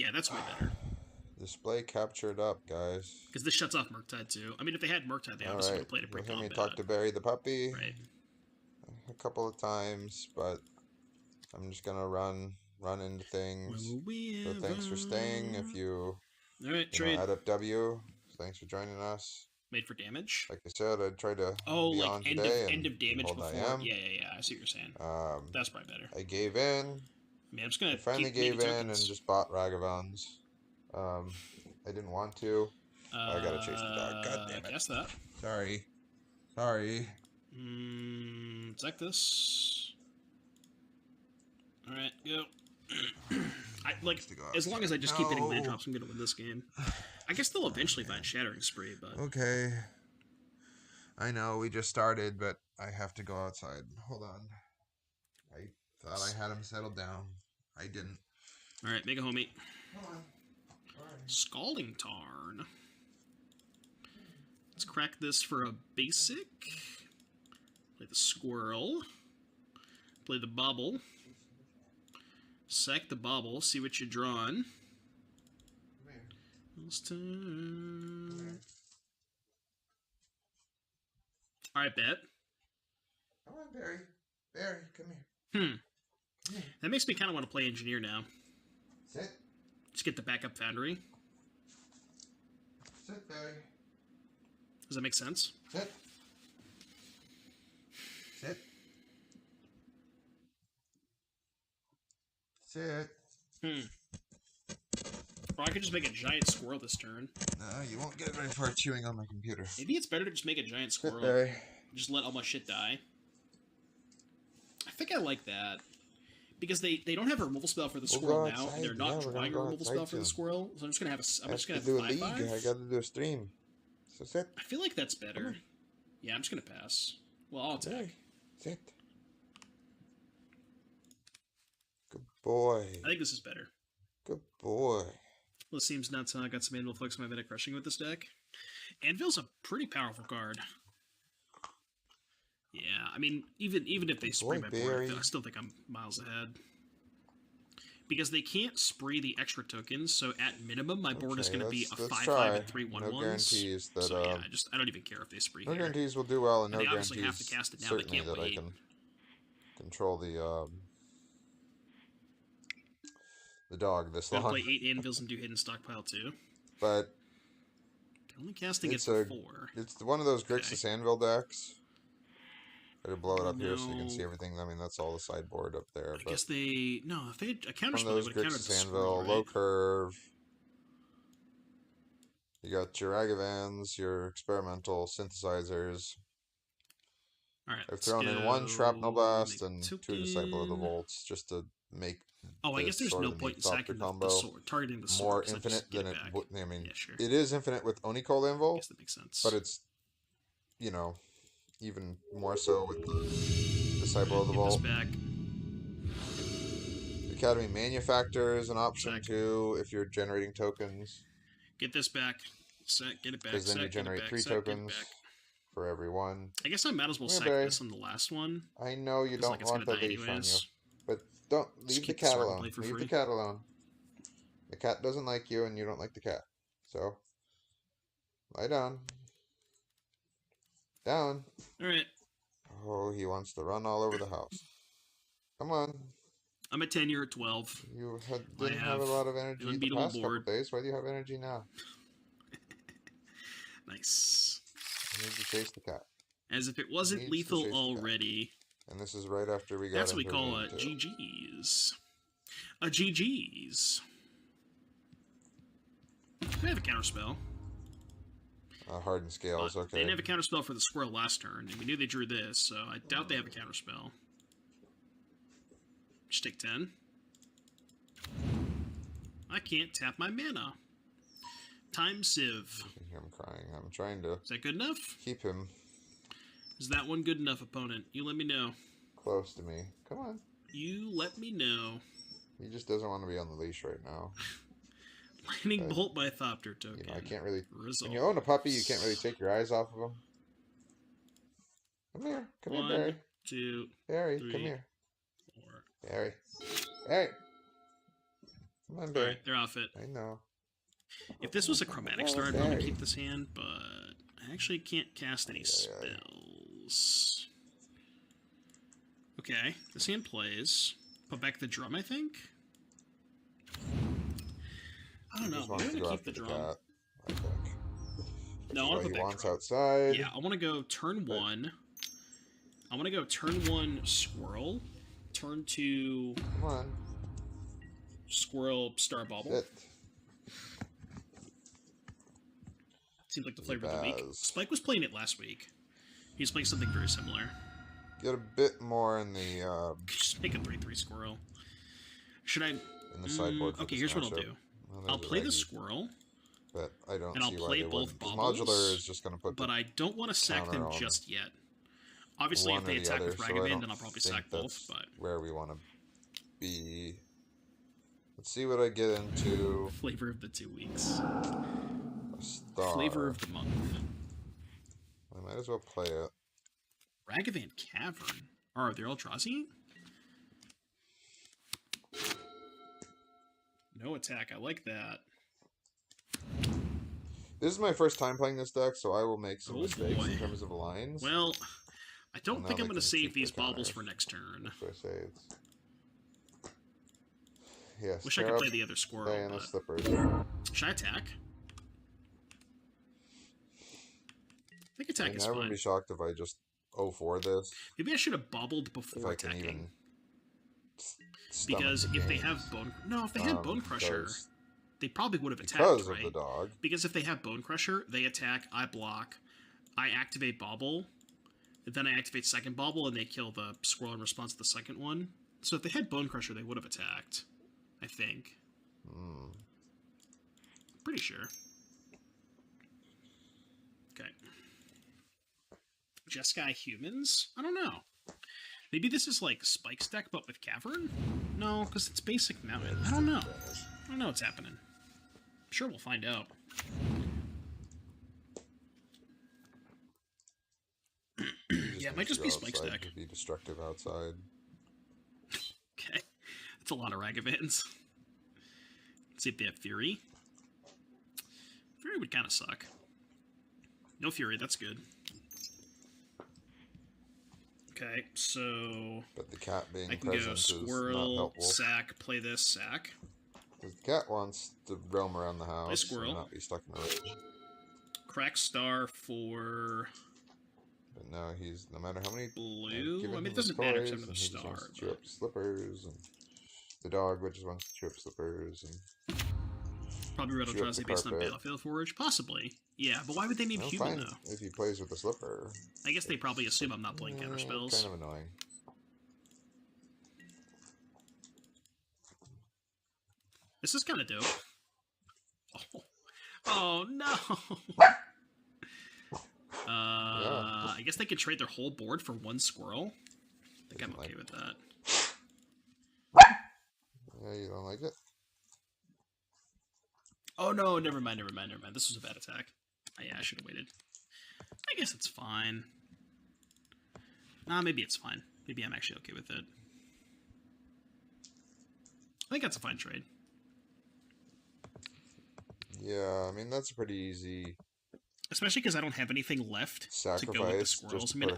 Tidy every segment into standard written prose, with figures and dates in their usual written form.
Yeah, that's way better. Display captured up, guys. Because this shuts off Murktide too. I mean, if they had Murktide, they obviously would have played it You'll hear me pre-combat. talk to Barry the puppy Right. a couple of times, but I'm just gonna run into things. So thanks for staying. If you, trade. add up W. Thanks for joining us. Made for damage. Like I said, I tried to be like on today, end of damage behold, before. I am. Yeah. I see what you're saying. That's probably better. I gave in. I mean, I'm just gonna. I finally gave in and just bought Ragavons. I didn't want to. I gotta chase the dog. God damn it. Guess that. Sorry. Check this. Alright, go. As long as I just keep hitting land drops, I'm gonna win this game. I guess they'll eventually find Shattering Spree, but... Okay. I know, we just started, but I have to go outside. Hold on. I thought I had him settled down. I didn't. Alright, make a homie. Come on. Scalding Tarn. Let's crack this for a basic. Play the Squirrel. Play the Bobble. Sack the Bobble. See what you're drawing. This time. Alright, bet. Come on, Barry. Barry, come here. Come here. That makes me kind of want to play Engineer now. Sit. Just get the backup Foundry. Sit, Barry. Does that make sense? Sit. Sit. Sit. Or I could just make a giant squirrel this turn. No, you won't get very far chewing on my computer. Maybe it's better to just make a giant squirrel. Sit, Barry. Just let all my shit die. I think I like that. Because they don't have a removal spell for the squirrel now, and they're not drawing a removal spell for the squirrel, so I'm just gonna have a 5/5. I gotta do a stream. So sit. I feel like that's better. Yeah, I'm just gonna pass. Well, I'll attack. Sit. Good boy. I think this is better. Good boy. Well, it seems nuts, huh? I got some Anvil Flux in my Meta Crushing with this deck. Anvil's a pretty powerful card. Yeah, I mean, even if they spree my board, I still think I'm miles ahead. Because they can't spree the extra tokens, so at minimum, my board is going to be a 5/5 and 3/1/1s. No guarantees that. So yeah, I don't even care if they spree. No here. guarantees will do well, and no they guarantees obviously have to cast it now. Certainly they can't that wait. I can control the dog this long. Play 8 Anvils and do Hidden Stockpile too. But they're only casting it for 4. It's one of those Grixis Anvil decks. Better blow it up here so you can see everything. I mean, that's all the sideboard up there. I guess they... No, if they had a counterspell, one of those they would have countered Grixis the Anvil, right? low curve. You got your Ragavans, your experimental synthesizers. Alright, I've thrown in 1 Shrapnel Blast and 2 Disciple of the Volts just to make I guess there's no point in sacking the sword, targeting the sword. More infinite than it would. I mean, yeah, sure. It is infinite with Onikol Anvil. I guess that makes sense. But it's, even more so with the Disciple of the Vault. Academy Manufactor is an option too if you're generating tokens. Get this back. Get it back. Because then you generate 3 tokens for every one. I guess I might as well sack this on the last one. I know you don't want the leash on you. But don't leave the cat alone. Leave the cat alone. The cat doesn't like you and you don't like the cat. So lie down. Down. Alright. Oh, he wants to run all over the house. Come on. I'm at 10, you're at 12. You didn't have a lot of energy the past couple days. Why do you have energy now? Nice. You need to chase the cat. As if it wasn't lethal already. And this is right after we got That's what we call a GG's. A GG's. They have a counterspell. Hardened Scales, okay. They didn't have a counterspell for the squirrel last turn, and we knew they drew this, so I doubt they have a counterspell. Just take 10. I can't tap my mana. Time Civ. I'm crying. I'm trying to... Is that good enough? Keep him. Is that one good enough, opponent? You let me know. Close to me. Come on. You let me know. He just doesn't want to be on the leash right now. Lightning Bolt by Thopter token. I can't really... Result. When you own a puppy, you can't really take your eyes off of him. Come here. Come here, Barry. 2, Barry, 3, come here. 4. Barry. Barry. Come on, Barry. Alright, they're off it. I know. If this was a chromatic star, I'd want to keep this hand, but I actually can't cast any spells. Okay, this hand plays. Put back the drum, I think? I don't know. I'm going to keep the drum. I think. No, I want to put back drum. Outside. Yeah, I want to go turn 1. I want to go turn 1 squirrel. Turn 2... Come on. Squirrel star bauble. Seems like the flavor of the week. Spike was playing it last week. He's playing something very similar. Get a bit more in the... Just make a 3/3 squirrel. Should I... In the sideboard okay, here's what I'll do. I'll play the squirrel. But I don't and see I'll play both baubles. Modular is just going to put but I don't want to sack them just yet. Obviously, if they attack with Ragavan, then I'll probably sack both. But where we want to be. Let's see what I get into. Flavor of the 2 weeks. Star. Flavor of the month. I might as well play it. Ragavan Cavern. Are they Eldrazi? No attack. I like that. This is my first time playing this deck, so I will make some mistakes in terms of lines. Well, I don't think I'm going to save these baubles for next turn. Yeah, wish I could play the other squirrel. But... Should I attack? I think attack is fine. I wouldn't be shocked if I just 0-4 this. Maybe I should have bobbled before attacking. Because if they have bone... No, if they had Bone Crusher, they probably would have attacked, because right? Of the dog. Because if they have Bone Crusher, they attack, I block, I activate Bobble, and then I activate second Bobble, and they kill the squirrel in response to the second one. So if they had Bone Crusher, they would have attacked. I think. Pretty sure. Okay. Jeskai Humans? I don't know. Maybe this is like Spike's deck, but with Cavern? No, because it's basic Mountain. I don't know. I don't know what's happening. I'm sure we'll find out. Yeah, it might just be Spike's deck. Be destructive outside. Okay. That's a lot of Ragavans. Let's see if they have Fury. Fury would kind of suck. No Fury, that's good. Okay, so... But the cat being I can go squirrel, sack, play this, sack. The cat wants to roam around the house. Play squirrel. And not be stuck in the ridge. Crack star for... But now he's, no matter how many... Blue? I mean, it doesn't matter except for the star. Wants to chew up slippers, and the dog which wants to chew up slippers, and... Probably Red Eldrazi based on Battlefield Forge? Possibly. Yeah, but why would they name human, though? If he plays with a slipper. I guess they probably assume I'm not playing counter spells. Kind of annoying. This is kind of dope. Oh no! Yeah. I guess they could trade their whole board for one squirrel. I think I'm okay with that. Yeah, you don't like it? Oh no, never mind. This was a bad attack. Oh, yeah, I should have waited. I guess it's fine. Nah, maybe it's fine. Maybe I'm actually okay with it. I think that's a fine trade. Yeah, I mean, that's a pretty easy... Especially because I don't have anything left to go with the squirrels. I mean,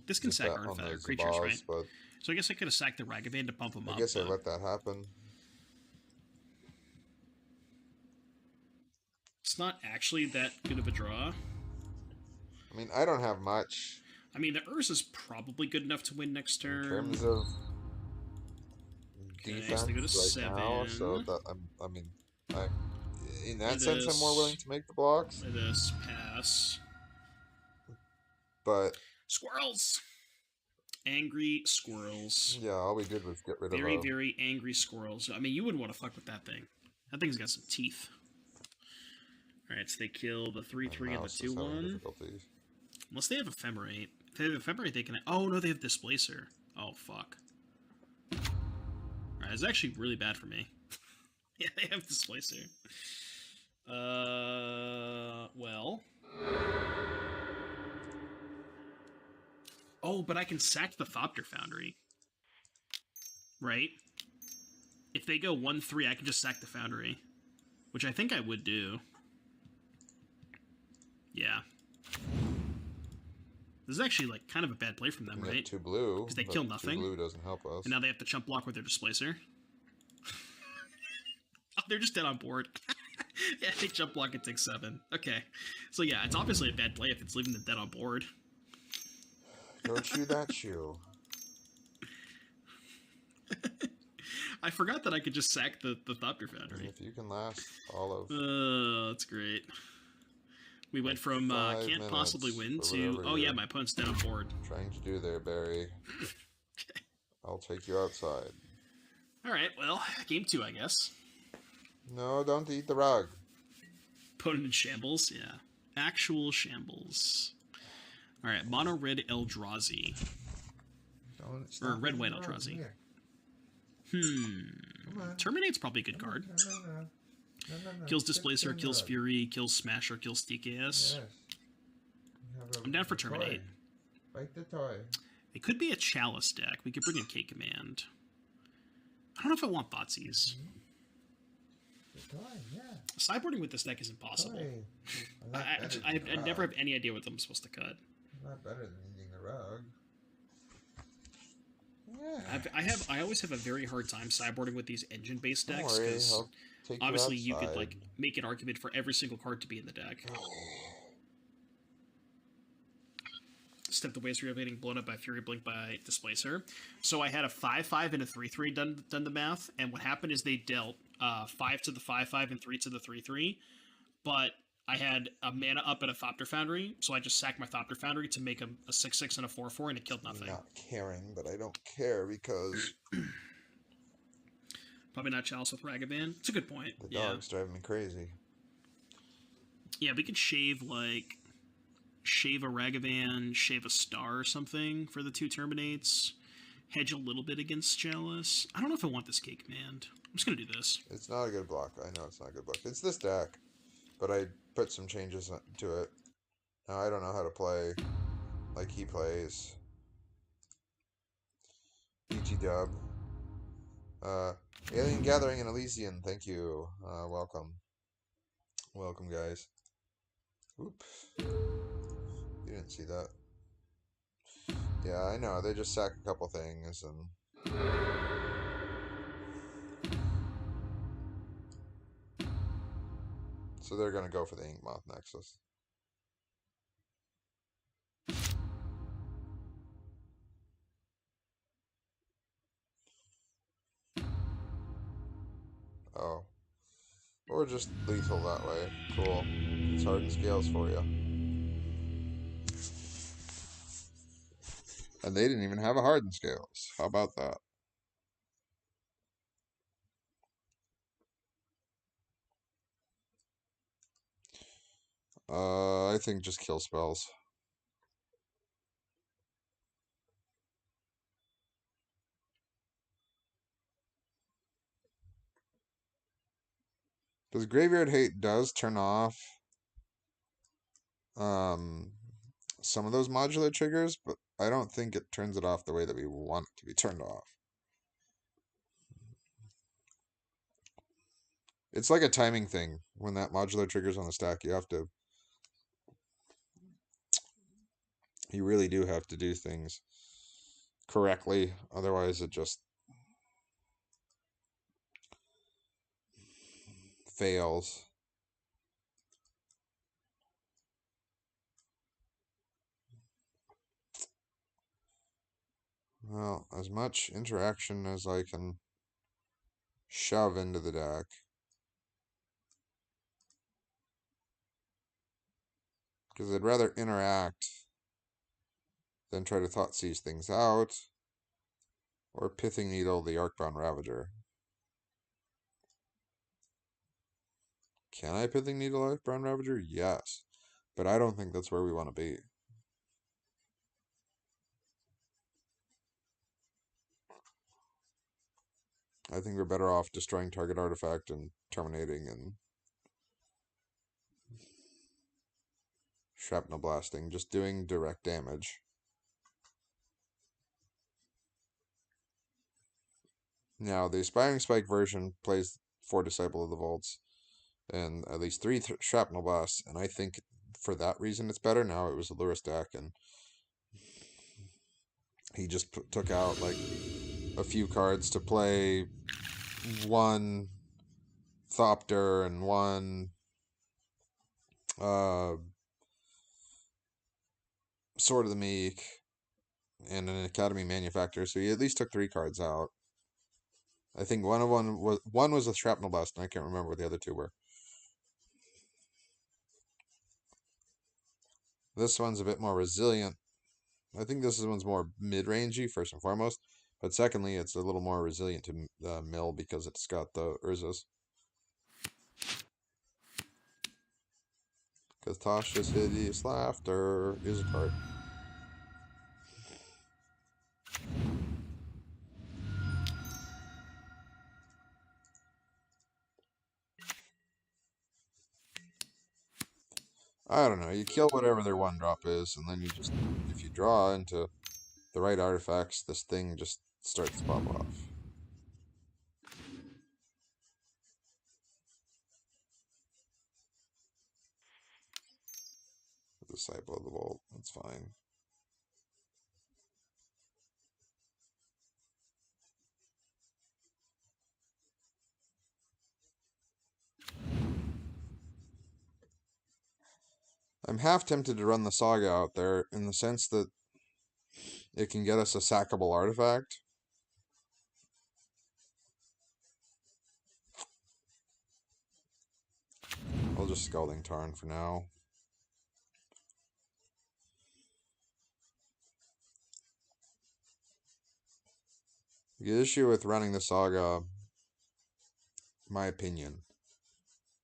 this can sack our creatures, right? But so I guess I could have sacked the Ragavan to pump them up. I guess I let that happen. It's not actually that good of a draw. I mean, I don't have much. I mean, the Urza's probably good enough to win next turn. In terms of defense they go to 7. Now, so that, I mean, in that sense, I'm more willing to make the blocks. Play this, pass. But... Squirrels! Angry squirrels. Yeah, all we did was get rid of very angry squirrels. I mean, you wouldn't want to fuck with that thing. That thing's got some teeth. Alright, so they kill the 3/3 and the 2/1. Unless they have Ephemerate. If they have Ephemerate, they can... Oh, no, they have Displacer. Oh, fuck. Alright, it's actually really bad for me. Yeah, they have Displacer. Well... Oh, but I can sack the Thopter Foundry. Right? if they go 1-3, I can just sack the Foundry, which I think I would do. Yeah. This is actually like kind of a bad play from them, right? 2 blue. Because they kill nothing. 2 blue doesn't help us. And now they have to chump block with their Displacer. Oh, they're just dead on board. Yeah, they jump block and take 7. Okay. So yeah, it's obviously a bad play if it's leaving them dead on board. Go chew that shoe. I forgot that I could just sack the Thopter Foundry. If you can last all of... that's great. We went from can't possibly win to, oh yeah, my opponent's dead on board. Trying to do there, Barry. Okay. I'll take you outside. Alright, well, game 2, I guess. No, don't eat the rug. Opponent in shambles, yeah. Actual shambles. Alright, mono red Eldrazi. Or red white Eldrazi. Terminate's probably a good card. Kills Displacer, kills Fury, kills Smasher, kills TKS. Yes. I'm down for Terminate. Bite the toy. It could be a Chalice deck. We could bring in K Command. I don't know if I want Thoughtseize. Yeah. Sideboarding with this deck is impossible. I never have any idea what I'm supposed to cut. A lot better than eating the rug. Yeah. I always have a very hard time sideboarding with these engine-based decks because obviously you could like make an argument for every single card to be in the deck. Step the ways you're getting blown up by Fury Blink by Displacer. So I had a 5/5 and a 3/3 done the math, and what happened is they dealt 5 to the 5/5 and 3 to the 3/3, but I had a mana up and a Thopter Foundry, so I just sacked my Thopter Foundry to make a 6/6 and a 4/4, and it killed nothing. I'm not caring, but I don't care because... Probably not Chalice with Ragavan. It's a good point. The dog's driving me crazy. Yeah, we could shave a Ragavan, shave a Star or something for the 2 Terminates, hedge a little bit against Chalice. I don't know if I want this K Command. I'm just going to do this. It's not a good block. I know it's not a good block. It's this deck, but I put some changes to it. Now, I don't know how to play like he plays. BG Dub. Alien Gathering and Elysian, thank you. Welcome. Welcome, guys. Oops. You didn't see that. Yeah, I know. They just sack a couple things and... So they're going to go for the Inkmoth Nexus. Oh. Or just lethal that way. Cool. It's hardened scales for you. And they didn't even have a hardened scales. How about that? I think just kill spells. Because Graveyard Hate does turn off some of those modular triggers, but I don't think it turns it off the way that we want it to be turned off. It's like a timing thing. When that modular trigger's on the stack, you really do have to do things correctly. Otherwise, it just fails. Well, as much interaction as I can shove into the deck. Because I'd rather interact than try to Thoughtseize things out. Or Pithing Needle the Arcbound Ravager. Can I Pithing Needle Arcbound Ravager? Yes. But I don't think that's where we want to be. I think we're better off destroying target artifact and terminating and shrapnel blasting, just doing direct damage. Now, the Aspiring Spike version plays 4 Disciple of the Vaults and at least 3 Shrapnel Blasts, and I think for that reason it's better. Now, it was a Lurrus deck, and he just took out like a few cards to play 1 Thopter and 1 Sword of the Meek and an Academy Manufacturer, so he at least took 3 cards out. I think one was a Shrapnel Blast, and I can't remember what the other 2 were. This one's a bit more resilient. I think this one's more mid-rangey, first and foremost. But secondly, it's a little more resilient to mill because it's got the Urzas. Because Tasha's Hideous Laughter is a card. I don't know. You kill whatever their 1-drop is, and then you just, if you draw into the right artifacts, this thing just starts to pop off. Disciple of the Vault. That's fine. I'm half tempted to run the Saga out there in the sense that it can get us a sackable artifact. I'll just Scalding Tarn for now. The issue with running the Saga, my opinion,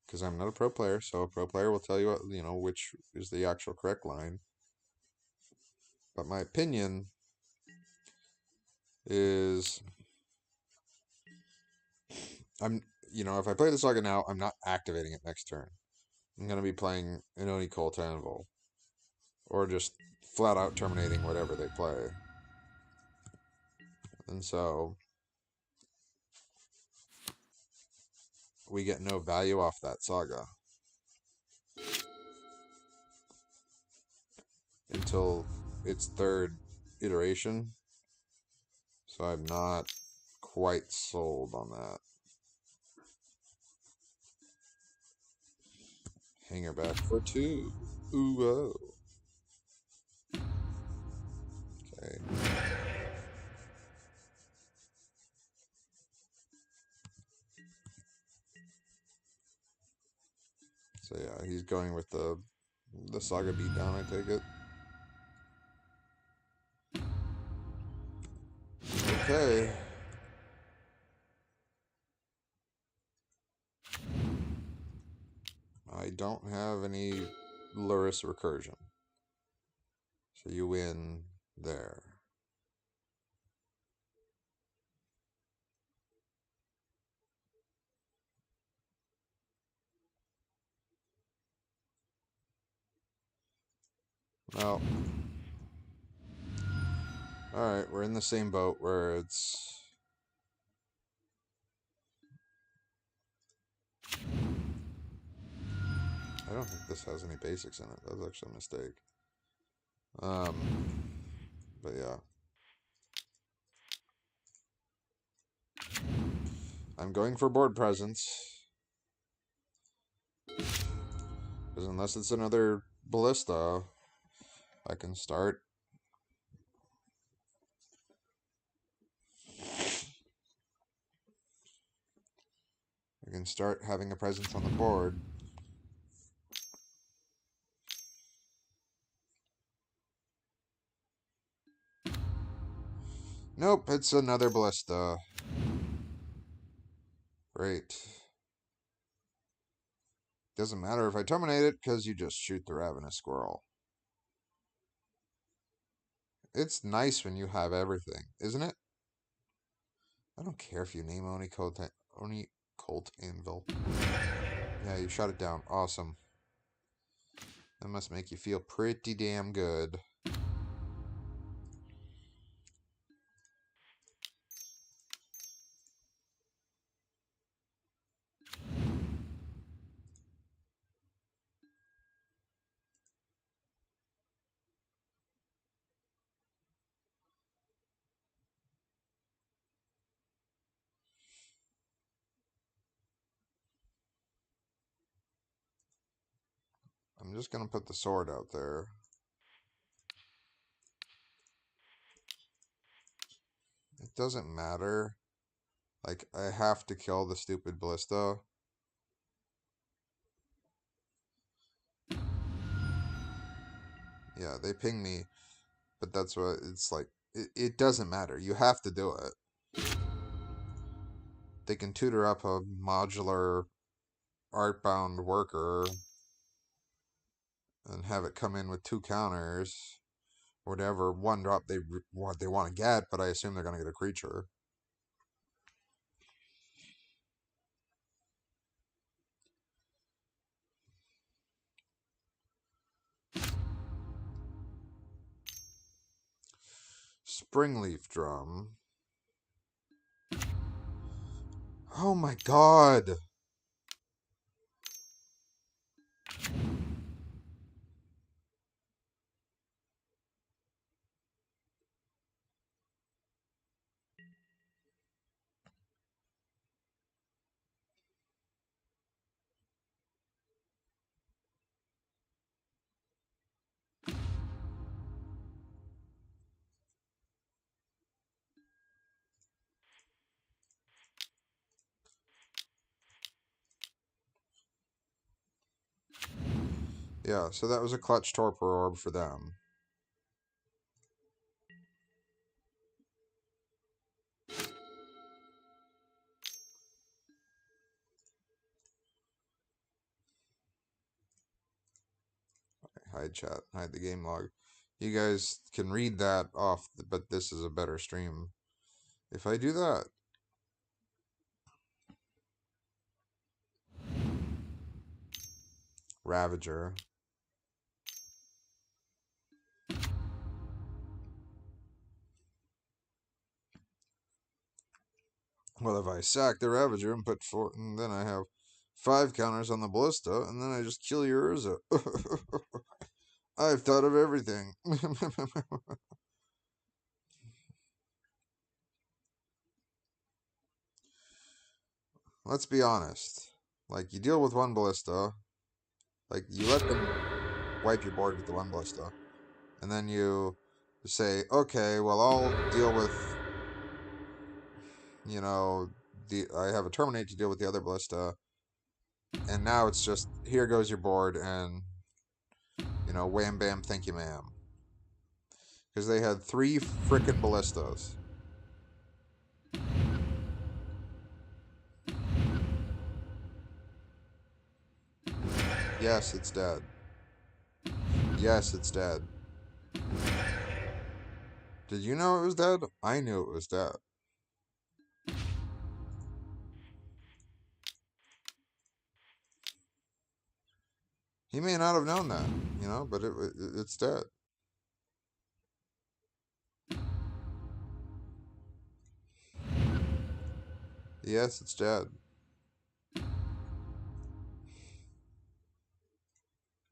because I'm not a pro player, so a pro player will tell you what, which is the actual correct line. But my opinion is, if I play the Saga now, I'm not activating it next turn. I'm going to be playing an Grixis Anvil, or just flat out terminating whatever they play. And so we get no value off that Saga until its 3rd iteration. So I'm not quite sold on that. Hanger back for 2. Ooh, whoa. Okay. So yeah, he's going with the Saga beatdown, I take it. Okay. I don't have any Lurrus recursion. So you win there. Well, alright, we're in the same boat where it's... I don't think this has any basics in it. That was actually a mistake. But yeah. I'm going for board presence. Because unless it's another Ballista, I can start. I can start having a presence on the board. Nope, it's another Ballista. Great. Doesn't matter if I terminate it, because you just shoot the Ravenous Squirrel. It's nice when you have everything, isn't it? I don't care if you name Oni Colt Anvil. Yeah, you shot it down. Awesome. That must make you feel pretty damn good. I'm just going to put the sword out there. It doesn't matter. Like, I have to kill the stupid ballista. Yeah, they ping me. But that's what it's like. It doesn't matter. You have to do it. They can tutor up a modular Artbound worker and have it come in with 2 counters. Whatever 1-drop they want to get, but I assume they're going to get a creature. Springleaf Drum. Oh my god! Yeah, so that was a clutch torpor orb for them. Hide chat, hide the game log. You guys can read that off, but this is a better stream if I do that. Ravager. Well, if I sack the Ravager and put 4, and then I have 5 counters on the Ballista, and then I just kill your Urza. I've thought of everything. Let's be honest. Like, you deal with 1 Ballista. Like, you let them wipe your board with the 1 Ballista. And then you say, okay, well, I'll deal with, you know, I have a Terminate to deal with the other Ballista. And now it's just, here goes your board, and, you know, wham bam, thank you ma'am. Because they had 3 frickin' Ballistas. Yes, it's dead. Yes, it's dead. Did you know it was dead? I knew it was dead. He may not have known that, you know, but it's dead. Yes, it's dead.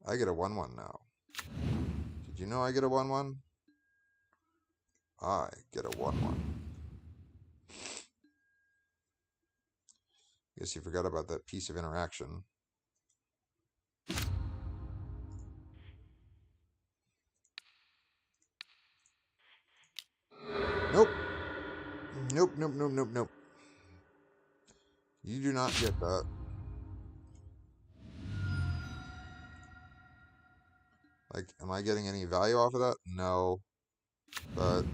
I get a 1/1 now. Did you know I get a 1/1? I get a 1/1. Guess you forgot about that piece of interaction. Nope. Nope, nope, nope, nope, nope. You do not get that. Like, am I getting any value off of that? No. But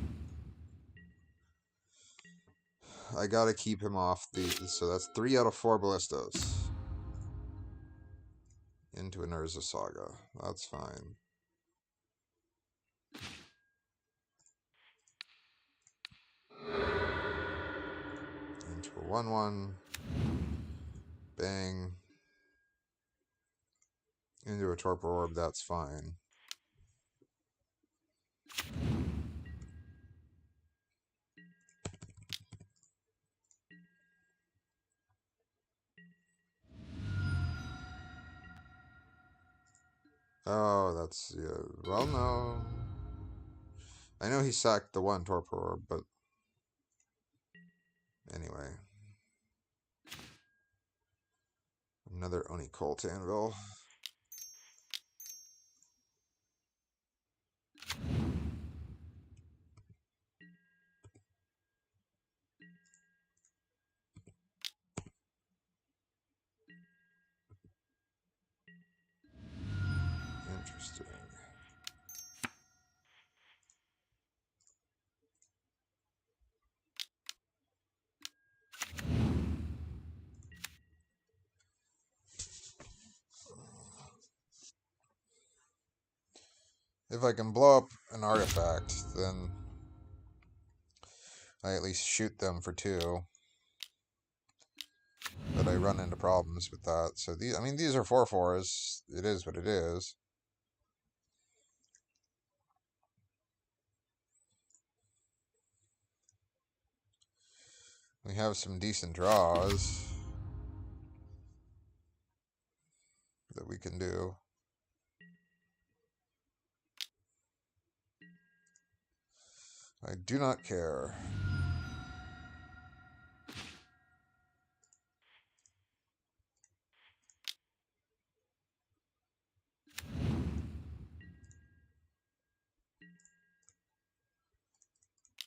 I gotta keep him off these. So that's 3 out of 4 ballistas. Into an Urza Saga. That's fine. Into a 1/1. Bang. Into a Torpor Orb, that's fine. Oh, that's, yeah. Well, no. I know he sacked the 1 Torpor Orb, but anyway. Another Oni Colt Anvil. If I can blow up an artifact, then I at least shoot them for 2. But I run into problems with that. So these, I mean, these are 4/4s. It is what it is. We have some decent draws that we can do. I do not care.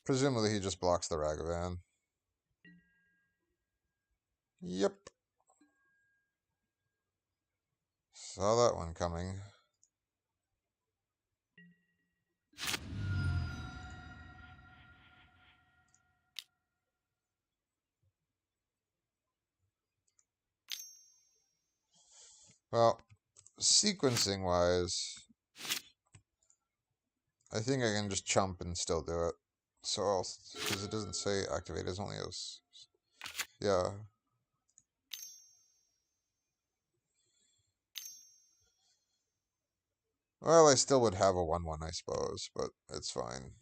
Presumably he just blocks the Ragavan. Yep. Saw that one coming. Well, sequencing wise, I think I can just chump and still do it. So I'll, because it doesn't say activate, it's only as, yeah. Well, I still would have a 1/1, I suppose, but it's fine.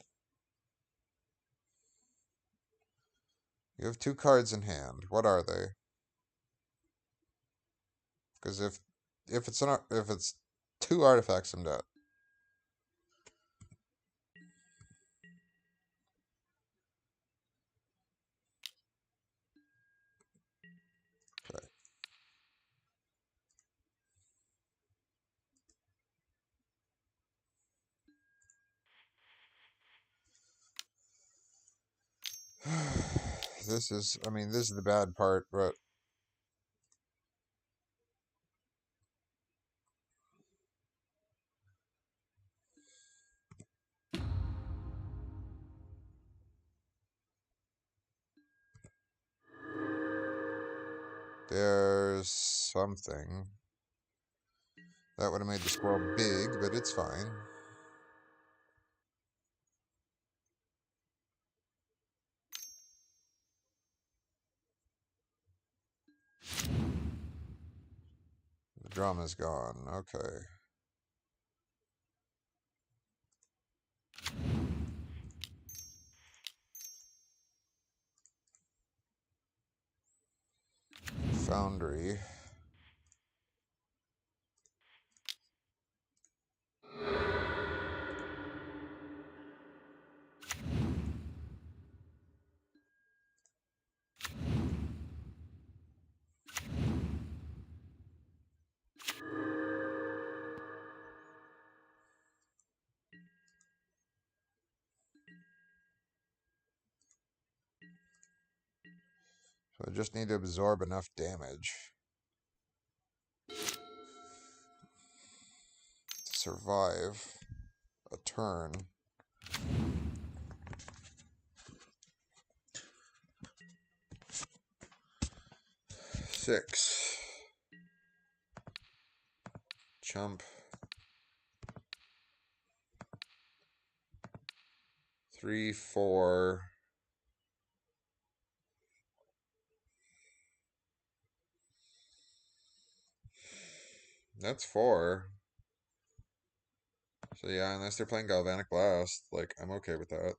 You have 2 cards in hand. What are they? Because if it's 2 artifacts, I'm dead. Okay. This is, I mean, this is the bad part, but there's something. That would have made the squirrel big, but it's fine. The drama's gone. Okay. Foundry. So I just need to absorb enough damage to survive a turn. Six. Chump. 3, 4. That's 4. So yeah, unless they're playing Galvanic Blast, like, I'm okay with that.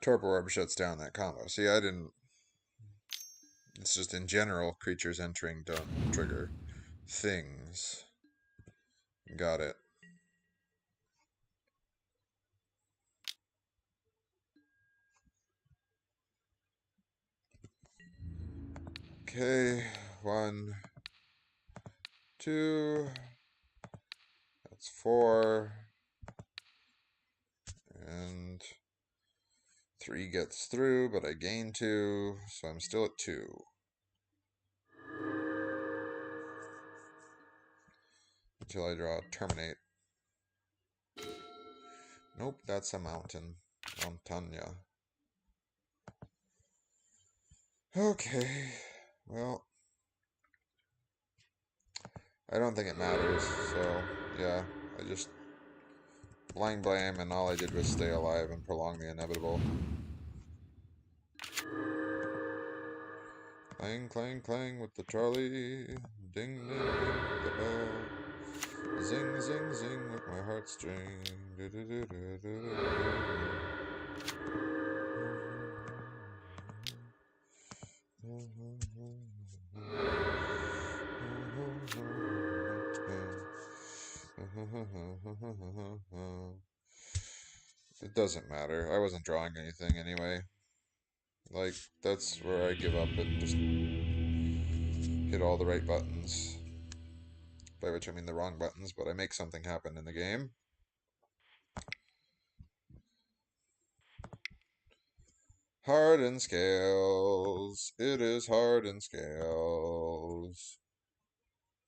Torpor Orb shuts down that combo. See, I didn't... It's just in general, creatures entering don't trigger things. Got it. Okay, 1, 2, that's 4, and 3 gets through, but I gain 2, so I'm still at 2. Until I draw Terminate. Nope, that's a mountain. Montagna. Okay, well, I don't think it matters, so yeah, I just blind blame, and all I did was stay alive and prolong the inevitable. Clang, clang, clang with the Charlie. Ding, ding, ding with the bell. Zing, zing, zing with my heartstring. Do, do, do, do, do, do. It doesn't matter. I wasn't drawing anything anyway. Like, that's where I give up and just hit all the right buttons. By which I mean the wrong buttons, but I make something happen in the game. Hard in scales. It is hard in scales.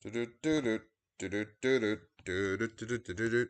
Do do do do do do do do do do do do do.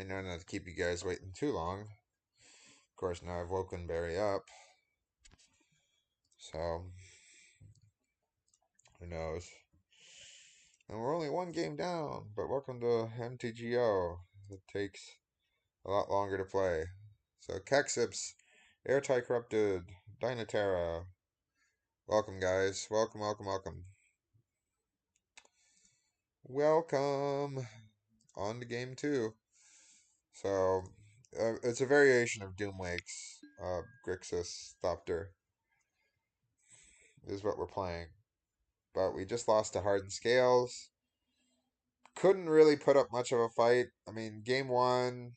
I know not to keep you guys waiting too long. Of course, now I've woken Barry up. So, who knows? And we're only one game down, but welcome to MTGO. It takes a lot longer to play. So, Kexips, Airtight Corrupted, Dynaterra. Welcome, guys. Welcome, welcome, welcome. Welcome on to game 2. So, it's a variation of Doomwake's Grixis Thopter is what we're playing. But we just lost to Hardened Scales. Couldn't really put up much of a fight. I mean, game 1,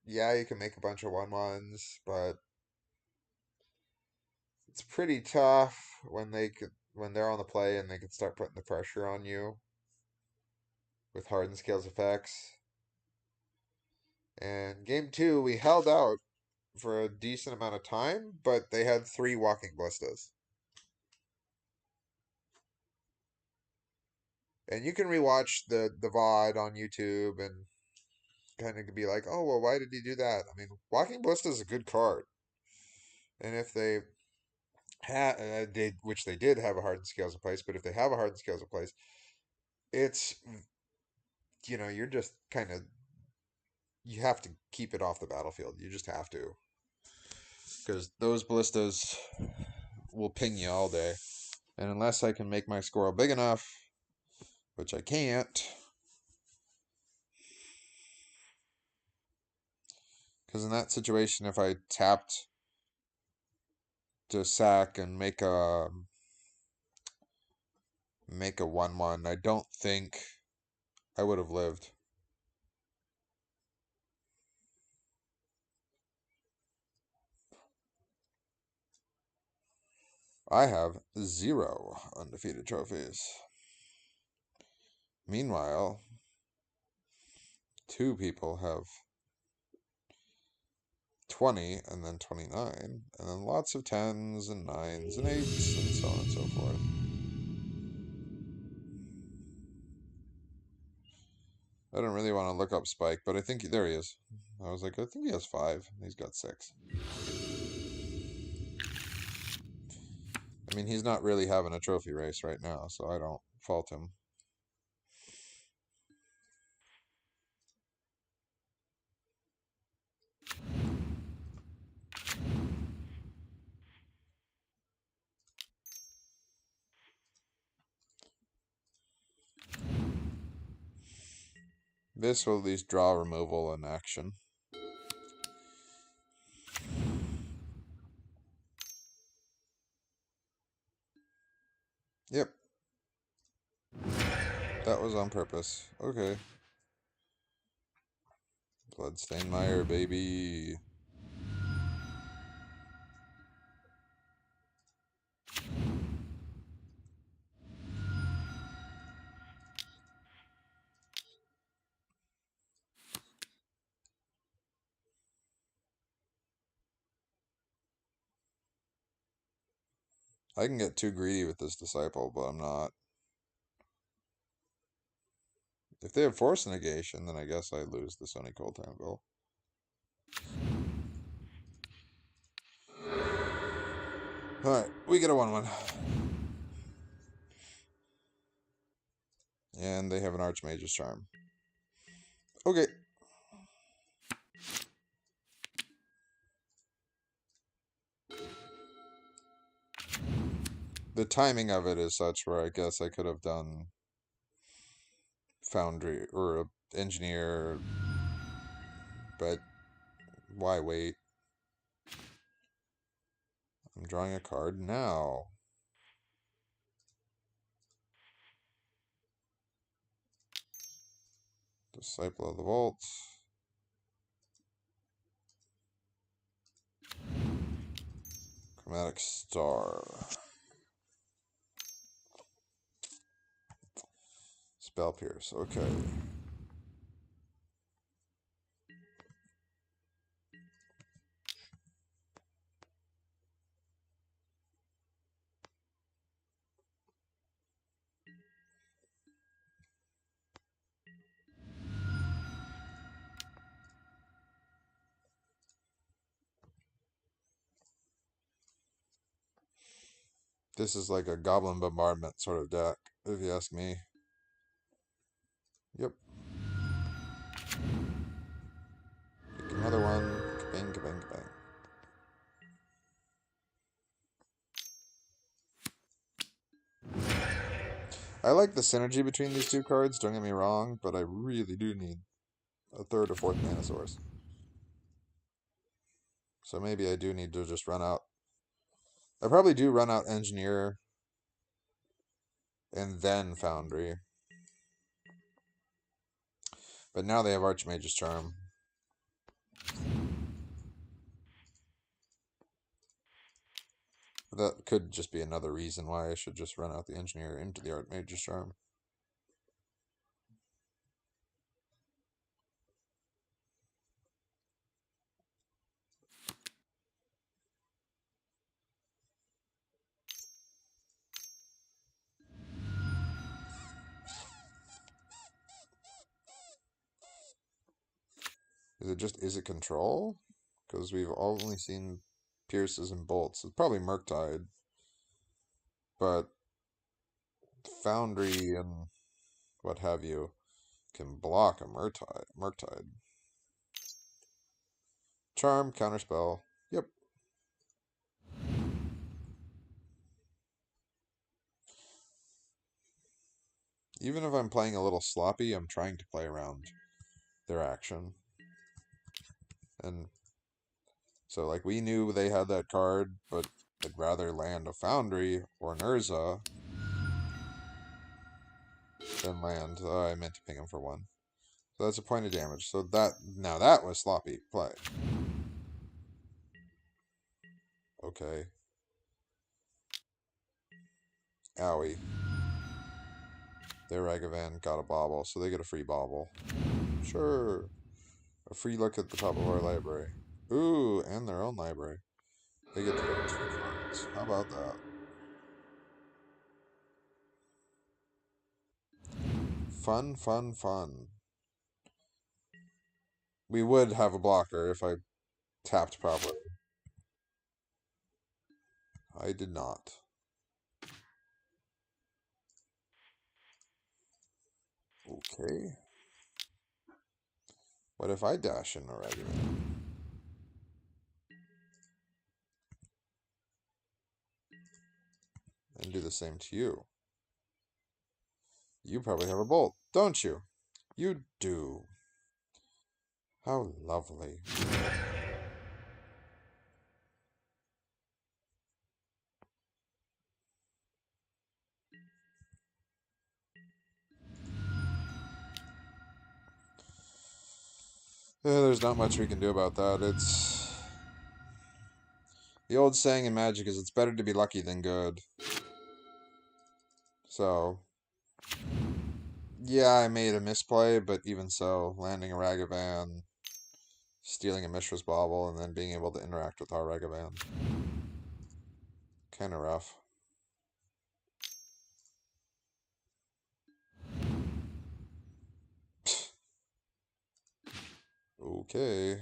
yeah, you can make a bunch of 1/1s, but it's pretty tough when they're on the play and they can start putting the pressure on you with Hardened Scales effects. And game 2, we held out for a decent amount of time, but they had 3 Walking Ballistas. And you can rewatch the VOD on YouTube and kind of be like, oh, well, why did he do that? I mean, Walking Ballista is a good card. And if they had, which they did have a Hardened Scales in place, but if they have a Hardened Scales in place, it's, you're just kind of, you have to keep it off the battlefield. You just have to. Because those ballistas will ping you all day. And unless I can make my squirrel big enough, which I can't, because in that situation, if I tapped to sack and make a 1/1, I don't think I would have lived. I have 0 undefeated trophies. Meanwhile, 2 people have 20 and then 29, and then lots of 10s and 9s and 8s and so on and so forth. I don't really want to look up Spike, but I think there he is. I was like, I think he has 5. He's got 6. I mean, he's not really having a trophy race right now, so I don't fault him. This will at least draw removal in action. Yep. That was on purpose. Okay. Bloodstained Mire, baby. I can get too greedy with this Disciple, but I'm not. If they have Force Negation, then I guess I lose the Sony Cold Anvil. Alright, we get a 1/1. And they have an Archmage's Charm. Okay. The timing of it is such where I guess I could have done Foundry or Engineer, but why wait? I'm drawing a card now. Disciple of the Vault. Chromatic Star. Spell Pierce, okay. This is like a Goblin Bombardment sort of deck, if you ask me. Yep. Pick another one. Kabang, kabang, kabang. I like the synergy between these two cards, don't get me wrong, but I really do need a third or fourth mana source. So maybe I do need to just run out. I probably do run out Engineer and then Foundry. But now they have Archmage's Charm. That could just be another reason why I should just run out the Engineer into the Archmage's Charm. Is it control? Because we've only seen Pierces and Bolts. It's probably Murktide. But Foundry and what have you can block a Murktide. Charm, Counterspell. Yep. Even if I'm playing a little sloppy, I'm trying to play around their action. And so, like, we knew they had that card, but I'd rather land a Foundry or an Urza than land. I meant to ping him for 1. So that's a point of damage. So now that was sloppy play. Okay. Owie. Their Ragavan got a bauble, so they get a free bauble. Sure. A free look at the top of our library. Ooh, and their own library. They get to go 2 cards. How about that? Fun, fun, fun. We would have a blocker if I tapped properly. I did not. Okay. What if I dash in a regular? And do the same to you. You probably have a bolt, don't you? You do. How lovely. Yeah, there's not much we can do about that. It's the old saying in Magic is it's better to be lucky than good. So, yeah, I made a misplay, but even so, landing a Ragavan, stealing a Mishra's Bauble, and then being able to interact with our Ragavan. Kinda rough. Okay.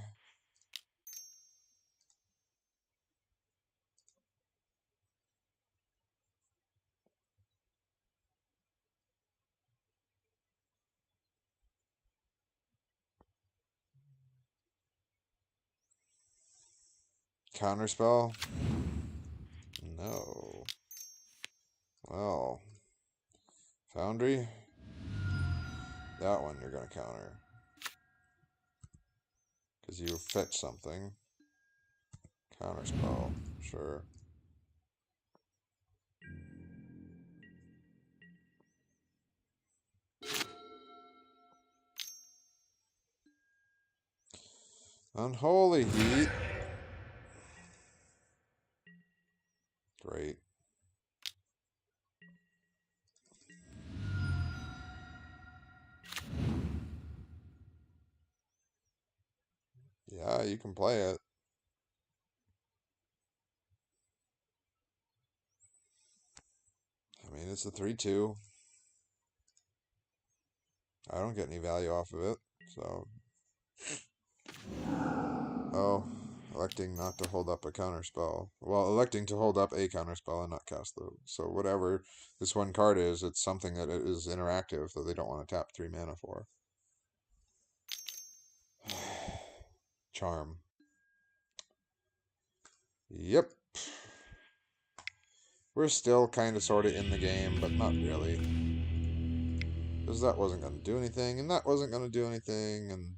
Counterspell? No. Well. Foundry? That one you're gonna counter. Because you fetch something. Counterspell. Sure. Unholy Heat. Great. Yeah, you can play it. I mean, it's a 3-2. I don't get any value off of it, so... Oh, Electing not to hold up a counterspell. Well, electing to hold up a counterspell and not cast the... So whatever this one card is, it's something that is interactive that they don't want to tap 3 mana for. Charm. Yep. We're still kind of sort of in the game, but not really. Because that wasn't going to do anything, and that wasn't going to do anything, and...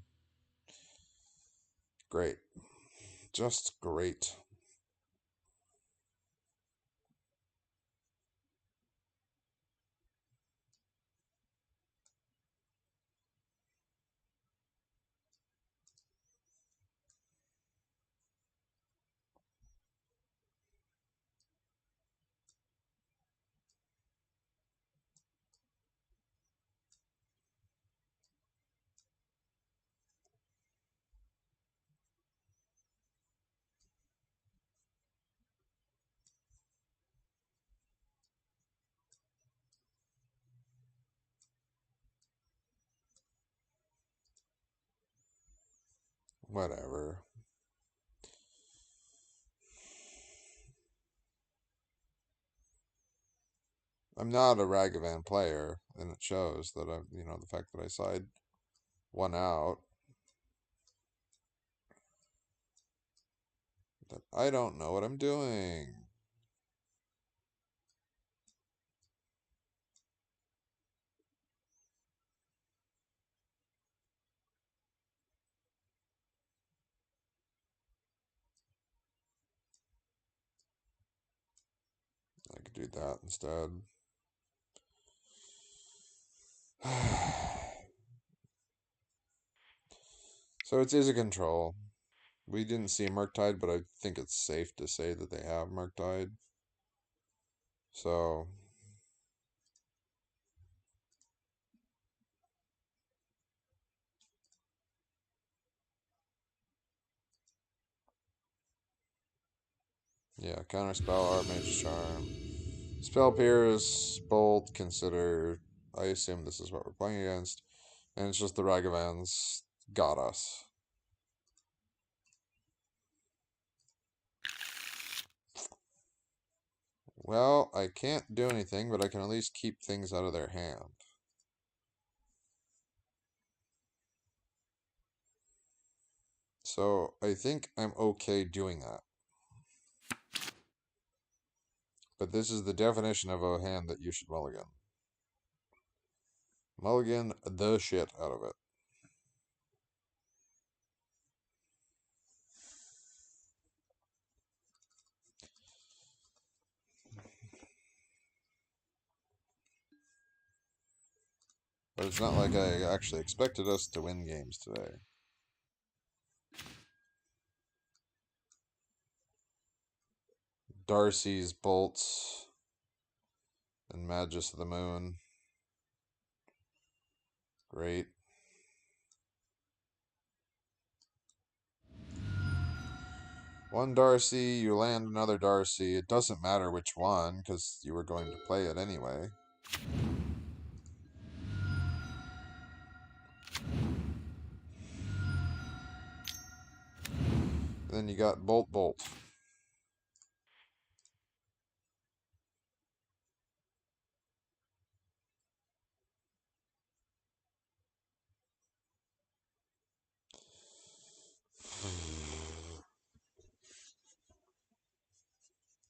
Great. Just great. Whatever. I'm not a Ragavan player, and it shows that I'm, the fact that I side one out. That I don't know what I'm doing. I could do that instead. So it's Is a control. We didn't see Murktide, but I think it's safe to say that they have Murktide. So... yeah, Counterspell, Archmage Charm. Spell Pierce, Bolt, Consider. I assume this is what we're playing against. And it's just the Ragavans got us. Well, I can't do anything, but I can at least keep things out of their hand. So, I think I'm okay doing that. But this is the definition of a hand that you should mulligan. Mulligan the shit out of it. But it's not like I actually expected us to win games today. Darcy's Bolts and Magus of the Moon. Great. One Darcy, you land another Darcy. It doesn't matter which one, because you were going to play it anyway. Then you got Bolt Bolt.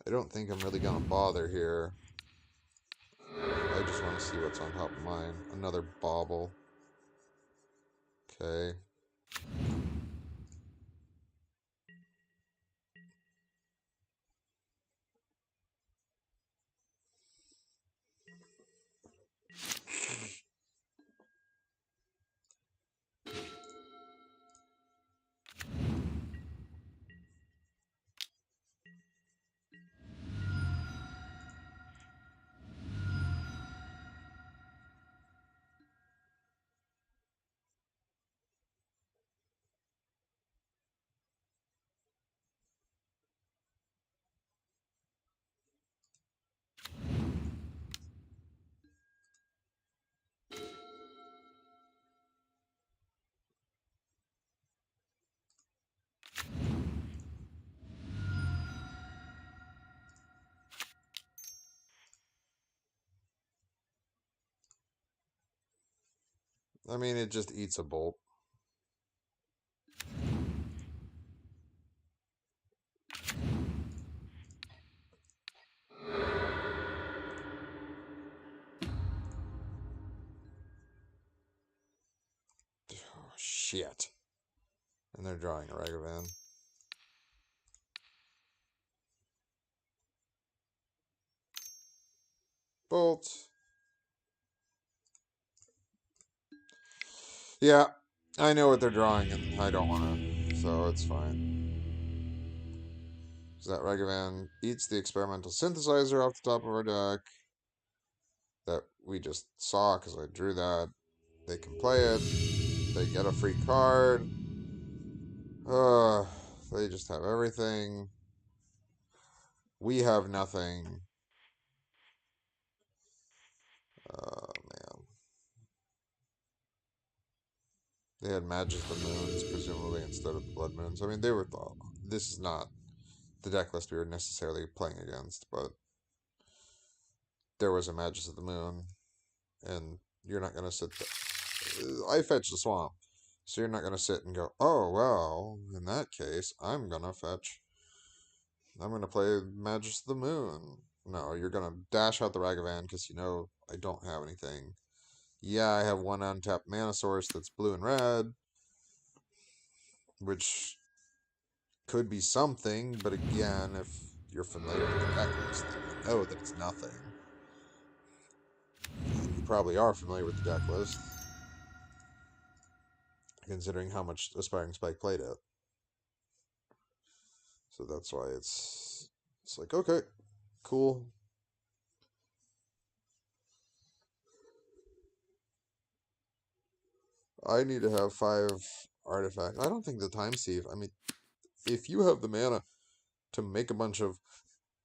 I don't think I'm really going to bother here. I just want to see what's on top of mine. Another Bauble. Okay. I mean, it just eats a bolt. Oh, shit. And they're drawing a Ragavan. Bolt. Yeah, I know what they're drawing, and I don't want to, so it's fine. So that Ragavan eats the experimental synthesizer off the top of our deck that we just saw because I drew that. They can play it. They get a free card. They just have everything. We have nothing. Oh, man. They had Magic the Moons, presumably, instead of the Blood Moons. I mean, they were... This is not the deck list we were necessarily playing against, but there was a Magic of the Moon, and you're not going to sit there. I fetched the Swamp, so you're not going to sit and go, oh, well, in that case, I'm going to play Magic of the Moon. No, you're going to dash out the Ragavan because you know I don't have anything. Yeah, I have one untapped mana source that's blue and red, which could be something, but again, if you're familiar with the deck list, then you know that it's nothing. And you probably are familiar with the deck list, considering how much Aspiring Spike played it. So that's why it's like, okay, cool. I need to have 5 artifacts. I don't think the Time Thief, I mean, if you have the mana to make a bunch of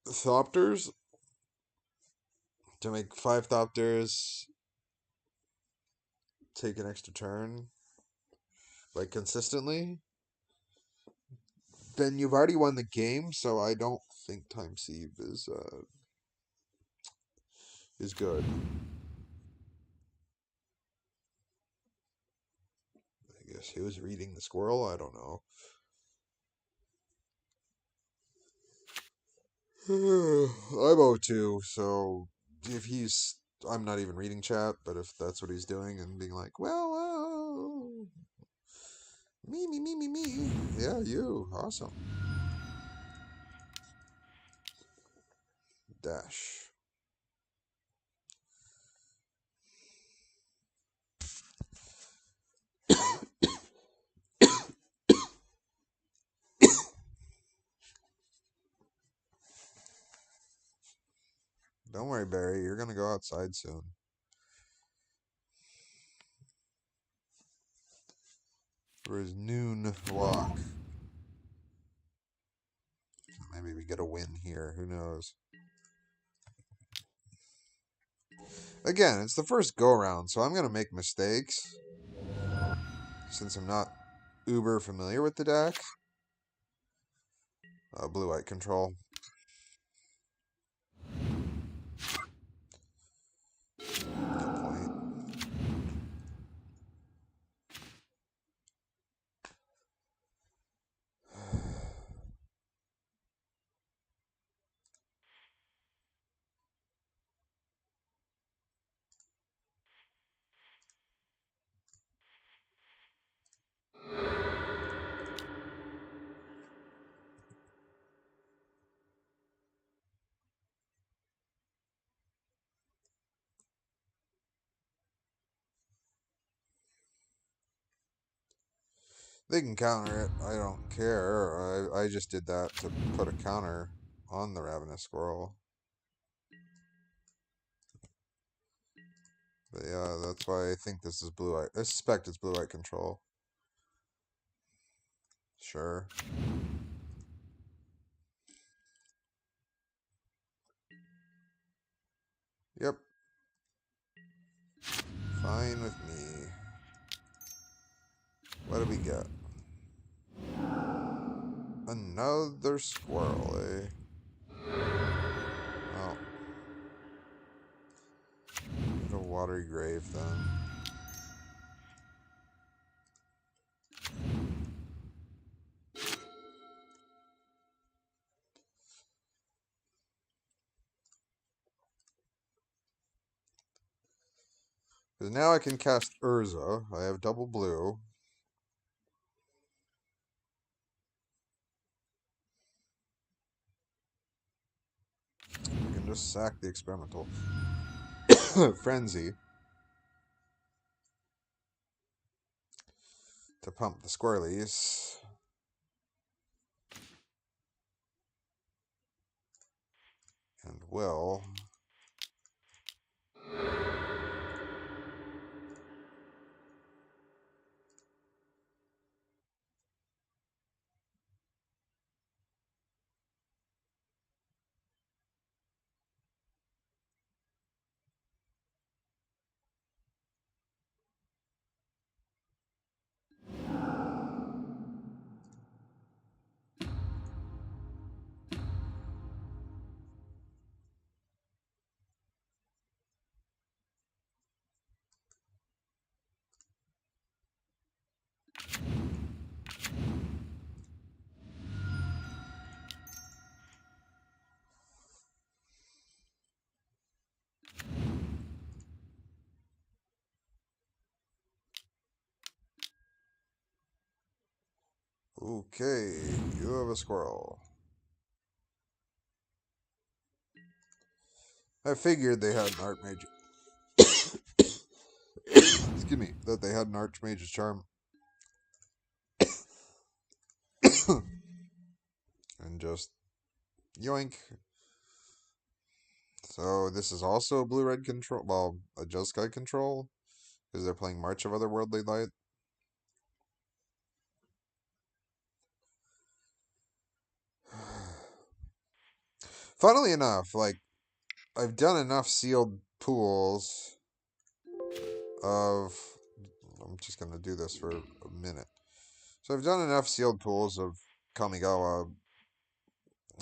Thopters, to make 5 Thopters, take an extra turn, like consistently, then you've already won the game, so I don't think Time Sieve is good. I guess he was reading the squirrel, I don't know. I'm O2, so if he's... I'm not even reading chat, but if that's what he's doing and being like, well, me. Yeah, you. Awesome. Dash. Don't worry, Barry. You're going to go outside soon. For his noon walk. Maybe we get a win here. Who knows? Again, it's the first go-around, so I'm going to make mistakes. Since I'm not uber familiar with the deck. Blue-white control. No point. They can counter it. I don't care. I just did that to put a counter on the Ravenous Squirrel. But yeah, that's why I think this is blue-white. I suspect it's blue-white control. Sure. Yep. Fine with me. What do we get? Another squirrel, eh? Oh. Get a watery grave then. Because now I can cast Urza. I have double blue. I can just sack the experimental. Frenzy. To pump the squirrelies. And will. Okay, you have a squirrel. I figured they had an Archmage. Excuse me, that they had an Archmage's Charm. And just yoink. So this is also blue-red control. Well, a Jeskai control. Because they're playing March of Otherworldly Light. Funnily enough, like, I've done enough sealed pools of... I'm just going to do this for a minute. So I've done enough sealed pools of Kamigawa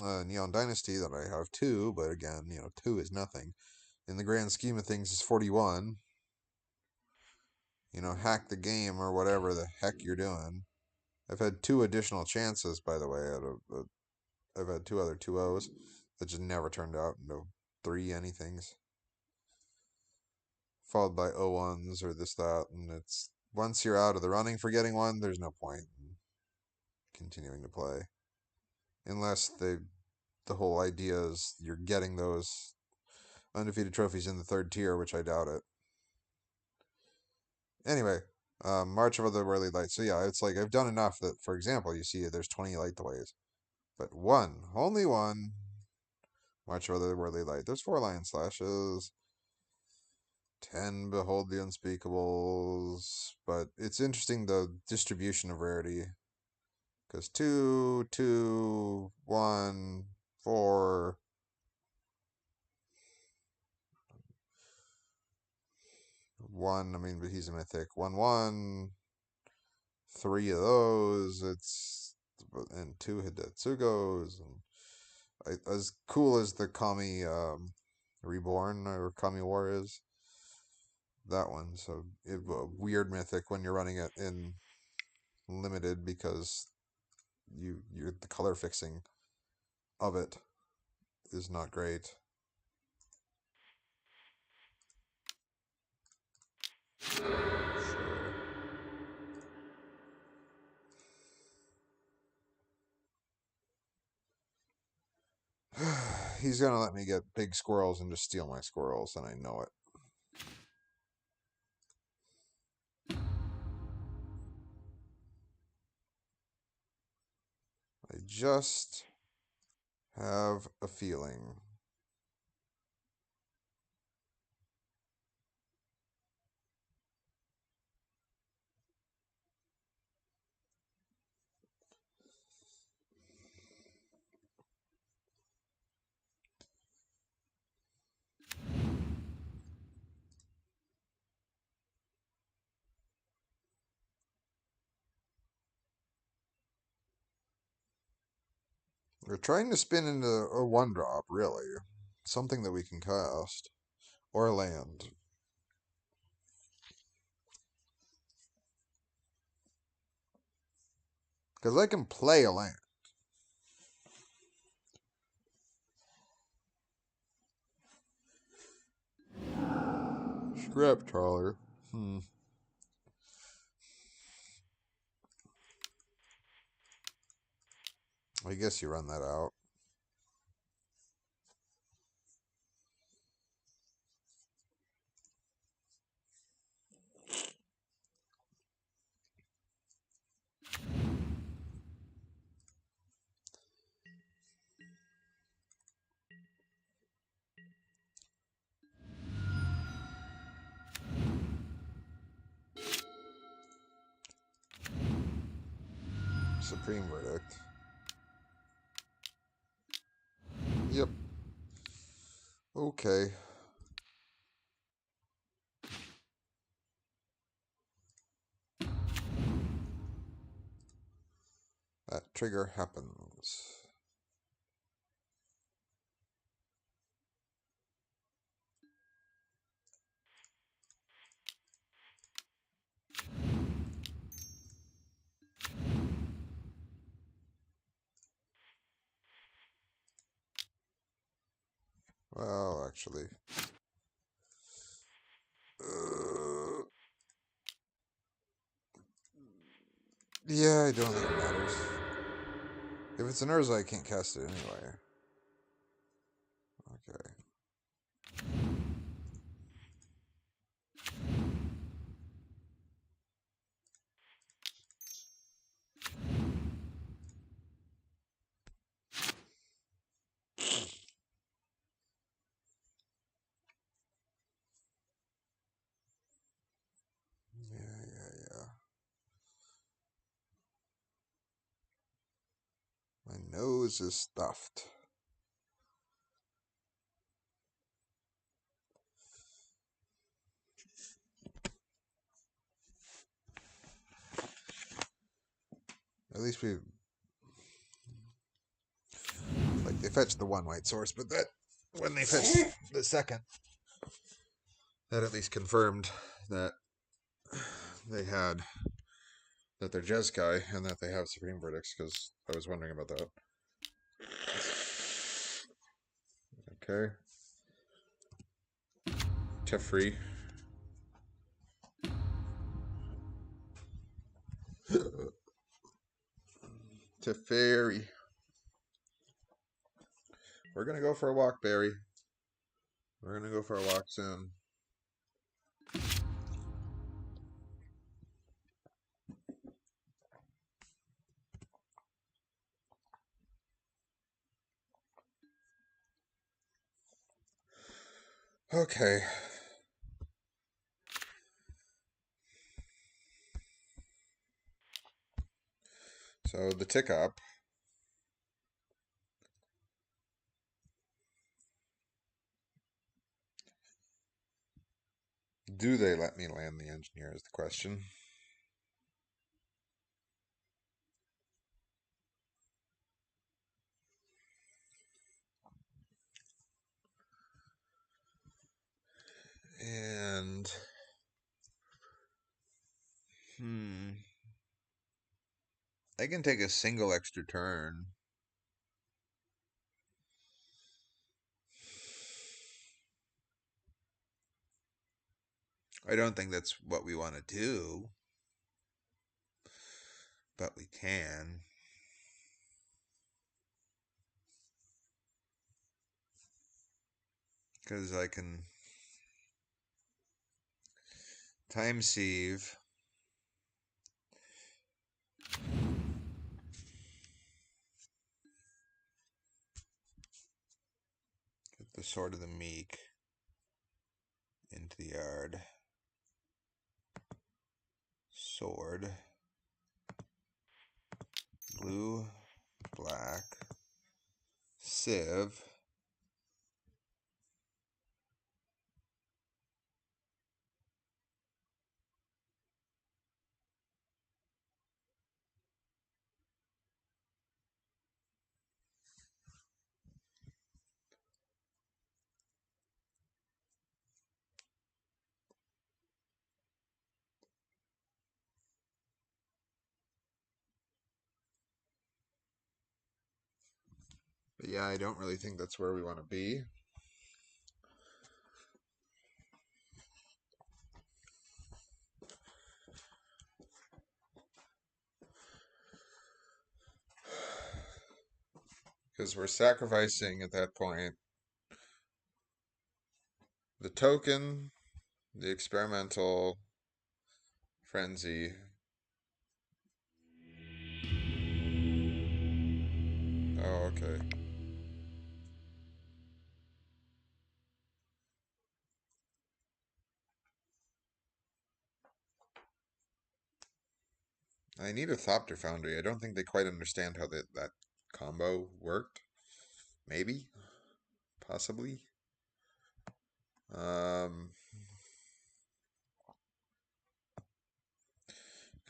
Neon Dynasty that I have 2, but again, 2 is nothing. In the grand scheme of things, it's 41. Hack the game or whatever the heck you're doing. I've had 2 additional chances, by the way. I've had 2 other 2-0s that just never turned out into 3 anythings. Followed by 0-1s or this, that, and it's once you're out of the running for getting one, there's no point in continuing to play. Unless the whole idea is you're getting those undefeated trophies in the 3rd tier, which I doubt it. Anyway, March of Otherworldly Light. So yeah, it's like I've done enough that, for example, you see there's 20 light delays. But only one, March of Otherworldly Light. There's 4 Lion Slashes, 10 Behold the Unspeakables. But it's interesting the distribution of rarity. Because 2, 2, 1, 4... 1, I mean, but he's a mythic. 1, 1, 3 of those. And 2 Hidatsugos. And as cool as the Kami Reborn or Kami War is, that one. So a weird mythic when you're running it in limited because you're the color fixing of it is not great. Sure. He's gonna let me get big squirrels and just steal my squirrels, and I know it. I just have a feeling. We're trying to spin into a 1-drop, really. Something that we can cast. Or land. Because I can play a land. Scrap Trawler. I guess you run that out. Supreme Verdict. Yep. Okay. That trigger happens. Well, actually. Yeah, I don't think it matters. If it's an Urza, I can't cast it anyway. Okay. Yeah. My nose is stuffed. At least we... Like, they fetched the one white source, but that... When they fetched the second, that at least confirmed that they had... That they're Jeskai, and that they have Supreme Verdicts, because I was wondering about that. Okay. Teferi. Teferi. We're gonna go for a walk, Barry. We're gonna go for a walk soon. Okay. So the tick up. Do they let me land the engineer is the question. And I can take a single extra turn. I don't think that's what we want to do, but we can. Because I can time sieve. Get the Sword of the Meek into the yard. Sword. Blue, black, sieve. But yeah, I don't really think that's where we want to be. Because we're sacrificing at that point the token, the experimental frenzy. Oh, okay. I need a Thopter Foundry. I don't think they quite understand how that combo worked. Maybe. Possibly. Because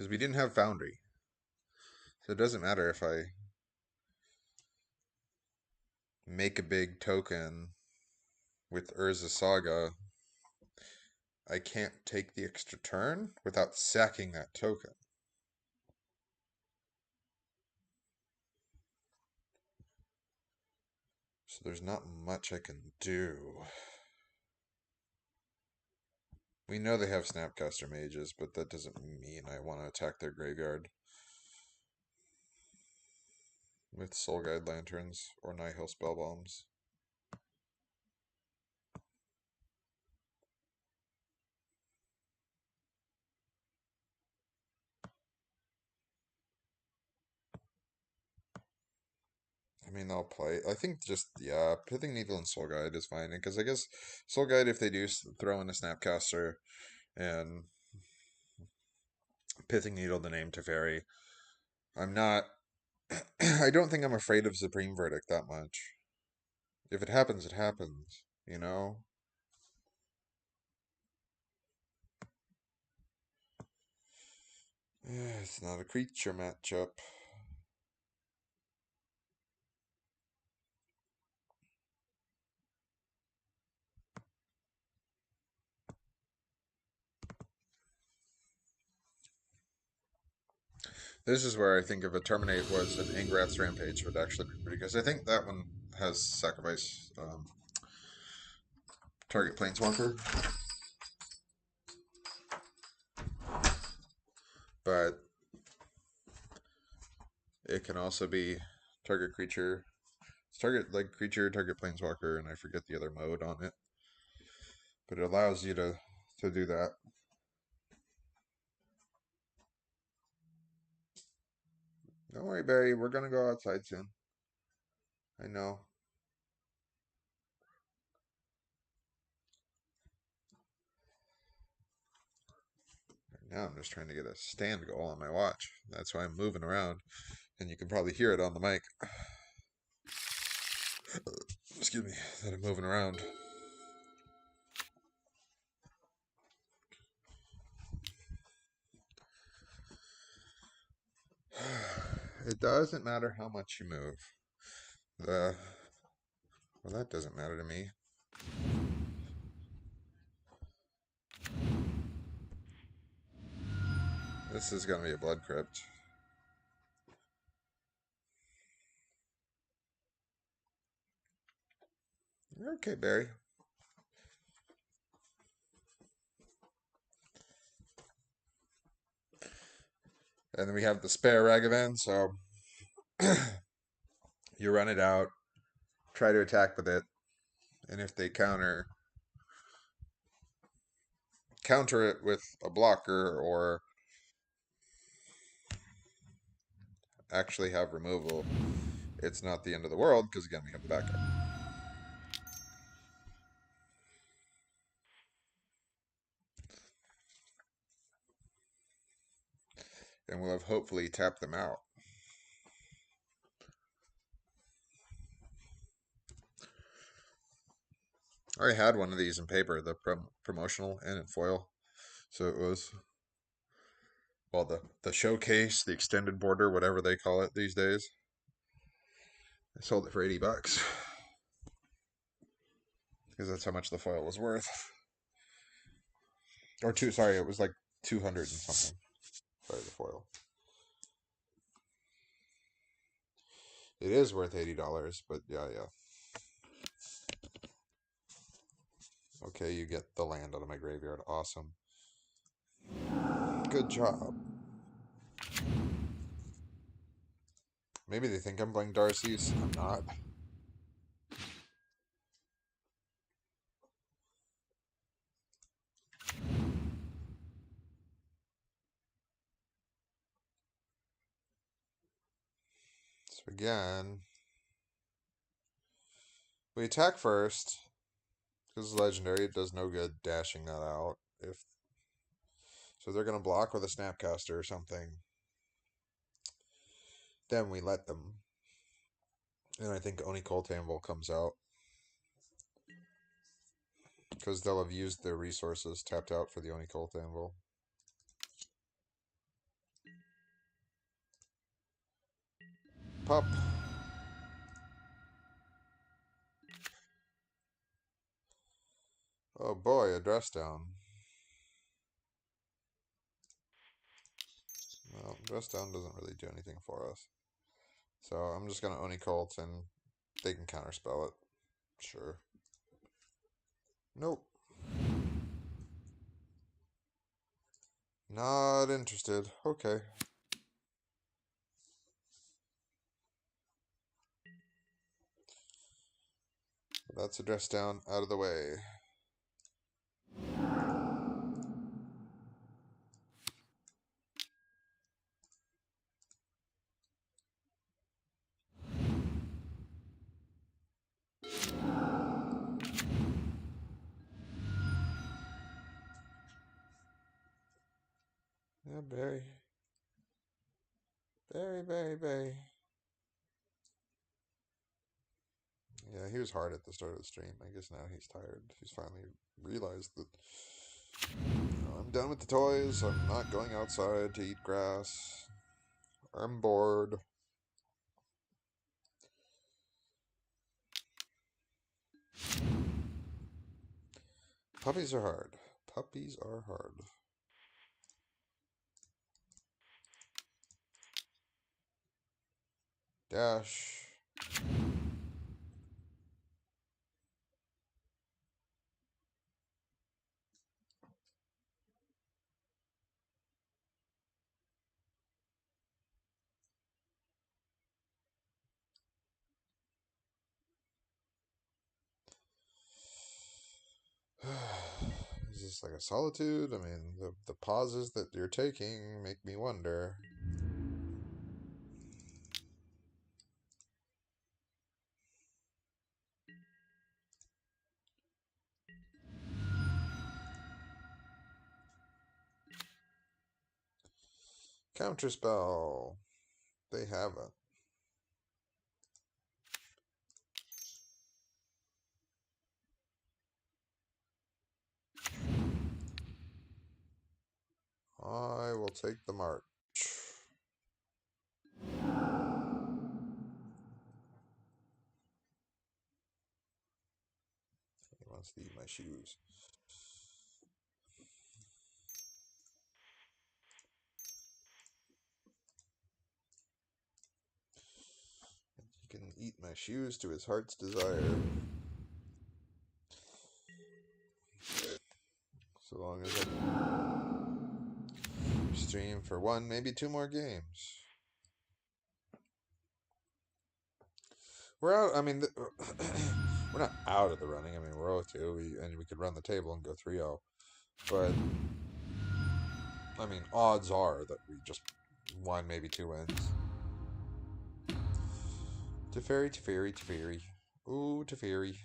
we didn't have Foundry. So it doesn't matter if I make a big token with Urza Saga. I can't take the extra turn without sacking that token. So there's not much I can do. We know they have Snapcaster Mages, but that doesn't mean I want to attack their graveyard with Soul Guide Lanterns or Nihil Spellbombs. I mean, I'll play. I think just, yeah, Pithing Needle and Soul Guide is fine. Because I guess Soul Guide, if they do throw in a Snapcaster and Pithing Needle the name Teferi, I'm not. I don't think I'm afraid of Supreme Verdict that much. If it happens, it happens, you know? It's not a creature matchup. This is where I think if a Terminate was an Angrath's Rampage would actually be pretty good. Because I think that one has sacrifice target Planeswalker. But it can also be target creature. It's target like creature, target Planeswalker, and I forget the other mode on it. But it allows you to do that. Don't worry, Barry. We're gonna go outside soon. I know. Right now I'm just trying to get a stand goal on my watch. That's why I'm moving around. And you can probably hear it on the mic. Excuse me, that I'm moving around. It doesn't matter how much you move. Well, that doesn't matter to me. This is going to be a Blood Crypt. You're okay, Barry. And then we have the spare Ragavan, so you run it out, try to attack with it, and if they counter it with a blocker or actually have removal, it's not the end of the world, because again, we have the backup. And we'll have hopefully tapped them out. I already had one of these in paper, the promotional and in foil. So it was, well, the showcase, the extended border, whatever they call it these days. I sold it for $80 because that's how much the foil was worth. Or sorry, it was like 200 and something. Sorry, the foil. It is worth $80, but yeah. Okay, you get the land out of my graveyard. Awesome. Good job. Maybe they think I'm playing Darcy's. I'm not. So again, we attack first. Because it's legendary, it does no good dashing that out. So they're going to block with a Snapcaster or something. Then we let them. And I think Oni Colt Anvil comes out. Because they'll have used their resources tapped out for the Oni Colt Anvil. Pup. Oh boy, a dress down. Well, dress down doesn't really do anything for us. So I'm just going to Oni Colt and they can counterspell it. Sure. Nope. Not interested. Okay. That's a dress down out of the way. Yeah, Barry. Barry. Yeah, he was hard at the start of the stream. I guess now he's tired. He's finally realized that I'm done with the toys. I'm not going outside to eat grass. I'm bored. Puppies are hard. Puppies are hard. Dash. Is this like a solitude? I mean, the pauses that you're taking make me wonder. Counterspell. They haven't. I will take the march. He wants to eat my shoes. He can eat my shoes to his heart's desire. So long as I stream for one, maybe two more games. We're out. I mean, we're not out of the running. I mean, we're 0-2, and we could run the table and go 3-0. But I mean, odds are that we just one, maybe two wins. Teferi. Ooh, Teferi.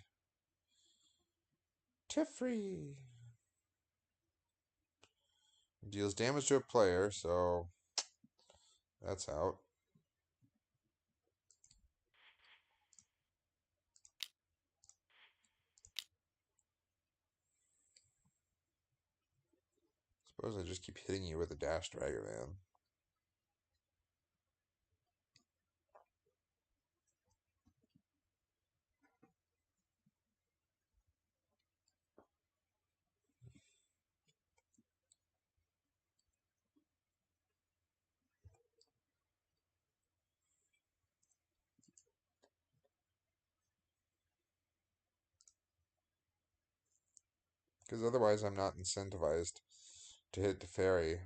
Teferi. Deals damage to a player, so that's out. Suppose I just keep hitting you with a Dash Dragon, man. Because otherwise I'm not incentivized to hit Teferi.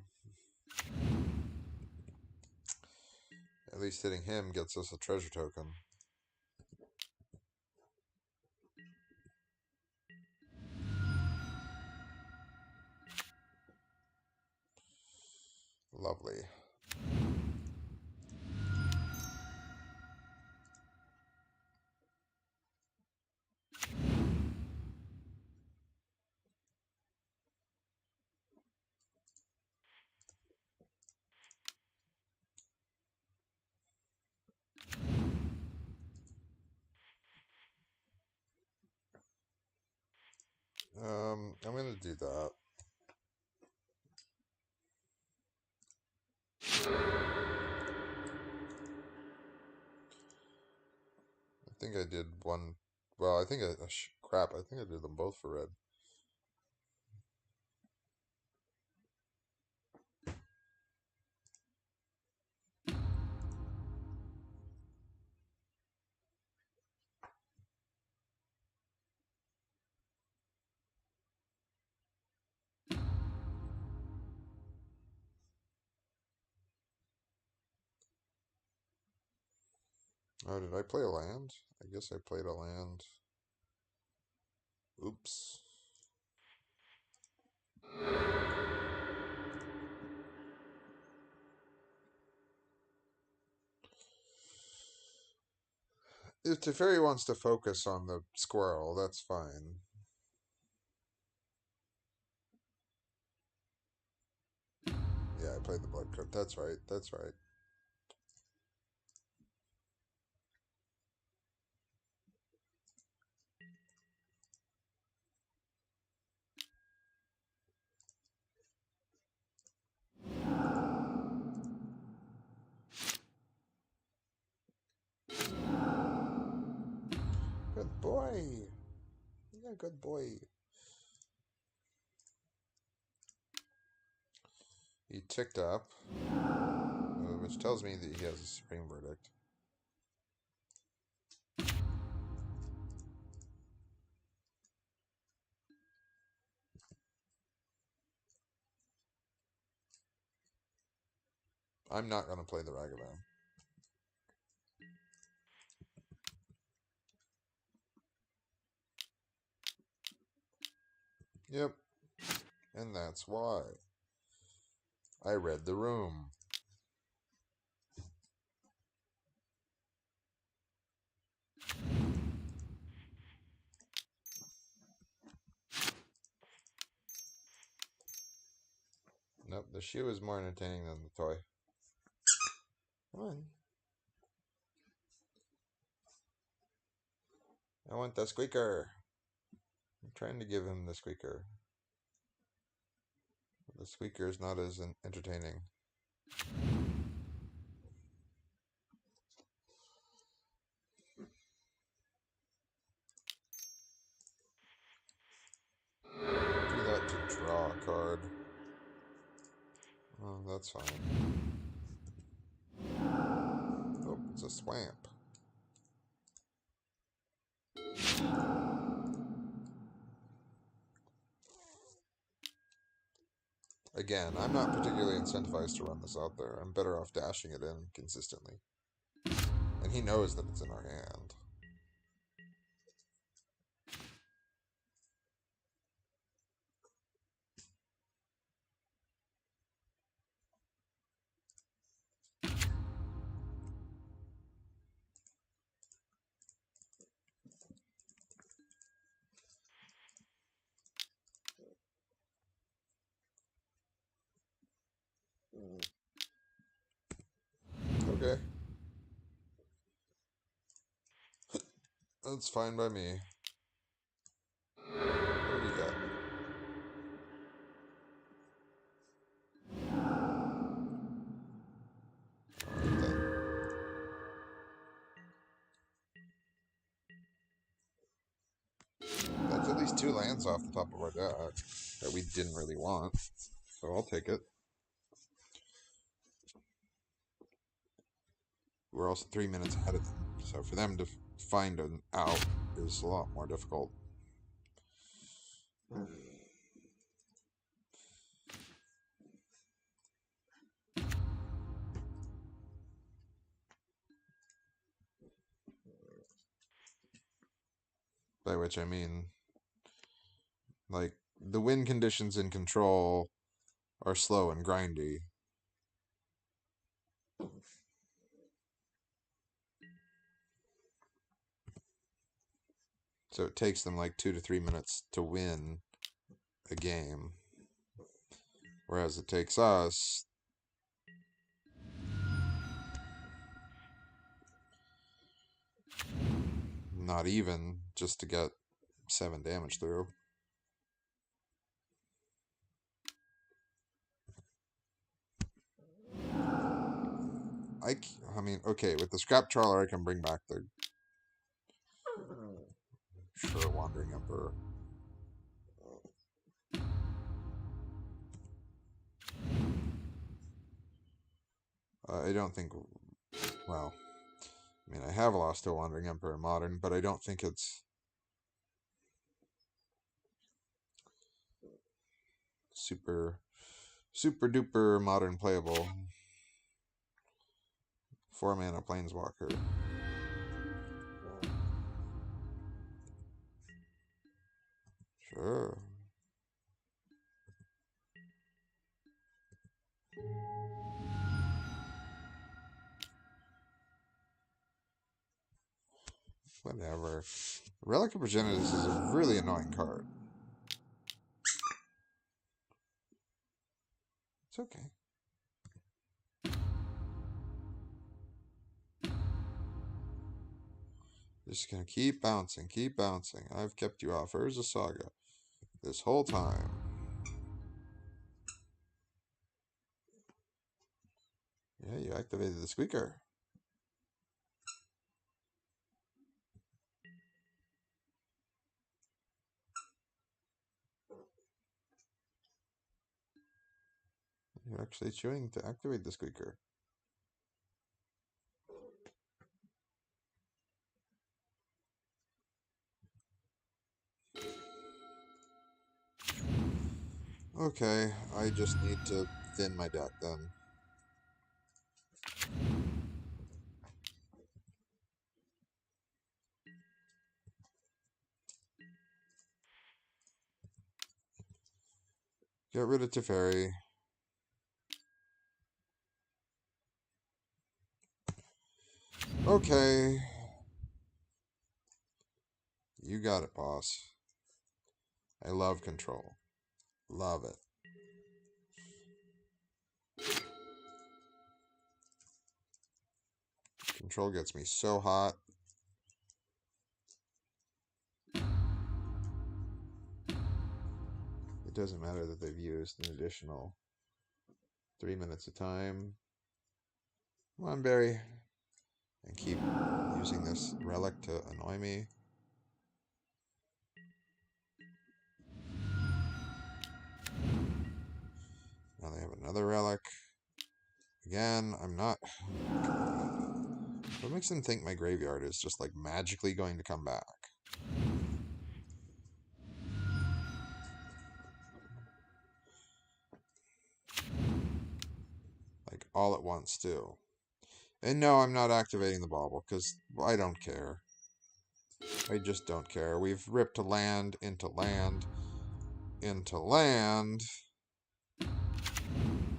At least hitting him gets us a treasure token. Lovely. I'm gonna do that. I think I did one. Well, I think crap. I think I did them both for red. Oh, did I play a land? I guess I played a land. Oops. If Teferi wants to focus on the squirrel, that's fine. Yeah, I played the blood card. That's right. That's right. Good boy. Yeah, good boy. He ticked up, which tells me that he has a Supreme Verdict. I'm not going to play the Ragavan. Yep. And that's why. I read the room. Nope, the shoe is more entertaining than the toy. Come on. I want the squeaker. I'm trying to give him the squeaker. The squeaker is not as entertaining. Do that to draw a card. Oh, that's fine. Oh, it's a swamp. Again, I'm not particularly incentivized to run this out there. I'm better off dashing it in consistently. And he knows that it's in our hand. Okay. That's fine by me. What do we got? Alright then. That's at least 2 lands off the top of our deck that we didn't really want. So I'll take it. We're also 3 minutes ahead of them. So for them to find an out is a lot more difficult. By which I mean, like, the win conditions in Control are slow and grindy. So it takes them like 2 to 3 minutes to win a game. Whereas it takes us not even just to get 7 damage through. I mean, okay, with the Scrap Trawler, I can bring back the Wandering Emperor. I don't think, well, I mean, I have lost to a Wandering Emperor in Modern, but I don't think it's super duper Modern playable. 4 mana Planeswalker. Sure. Whatever. Relic of Progenitus is a really annoying card. It's okay. Just gonna keep bouncing, keep bouncing. I've kept you off Urza Saga this whole time. Yeah, you activated the squeaker. You're actually chewing to activate the squeaker. Okay, I just need to thin my deck then. Get rid of Teferi. Okay. You got it, boss. I love Control. Love it. Control gets me so hot. It doesn't matter that they've used an additional 3 minutes of time. Come on, Barry. And keep using this relic to annoy me. Now they have another relic. Again, I'm not... What makes them think my graveyard is just like magically going to come back? Like all at once too. And no, I'm not activating the bauble because I don't care. I just don't care. We've ripped land into land into land.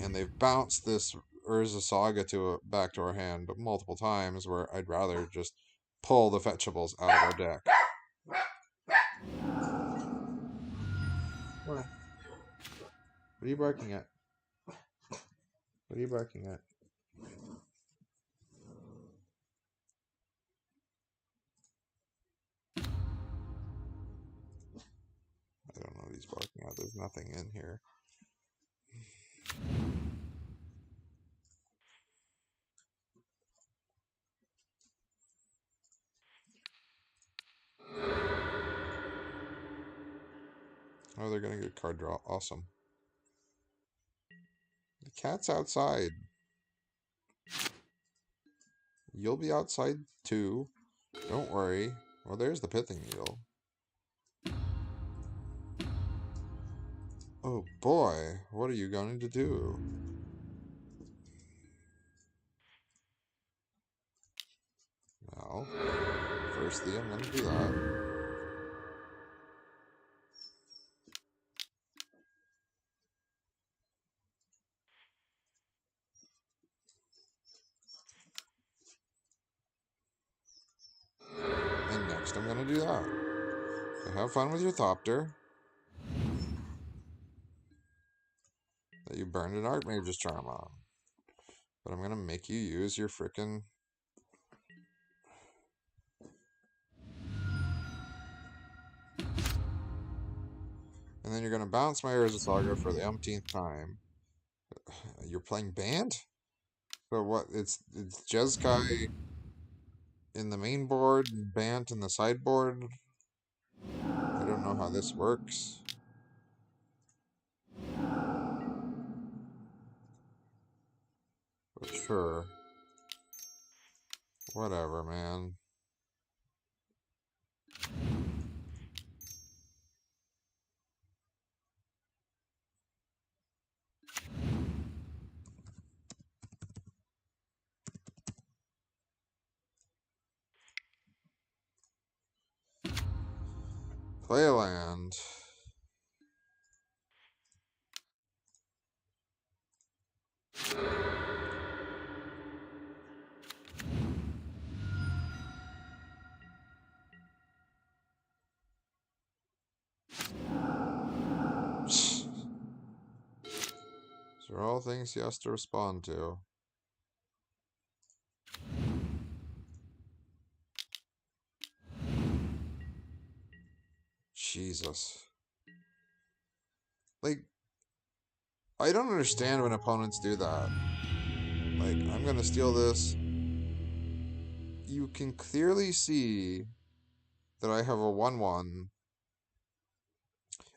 And they've bounced this Urza Saga back to our hand multiple times where I'd rather just pull the fetchables out of our deck. What? What are you barking at? What are you barking at? I don't know what he's barking at. There's nothing in here. Oh, they're going to get card draw. Awesome. The cat's outside. You'll be outside too. Don't worry. Well, there's the pithing needle. Oh boy, what are you going to do? Well, firstly, I'm going to do that. next I'm gonna do that. So have fun with your Thopter. That you burned an Archmage's Charm on. But I'm gonna make you use your frickin'... And then you're gonna bounce my Urza Saga for the umpteenth time. You're playing Band? So what? It's Jeskai in the main board, and Bant in the sideboard. I don't know how this works. But sure. Whatever, man. Play a land. These are all things he has to respond to. Jesus. Like, I don't understand when opponents do that. Like, I'm gonna steal this. You can clearly see that I have a 1-1,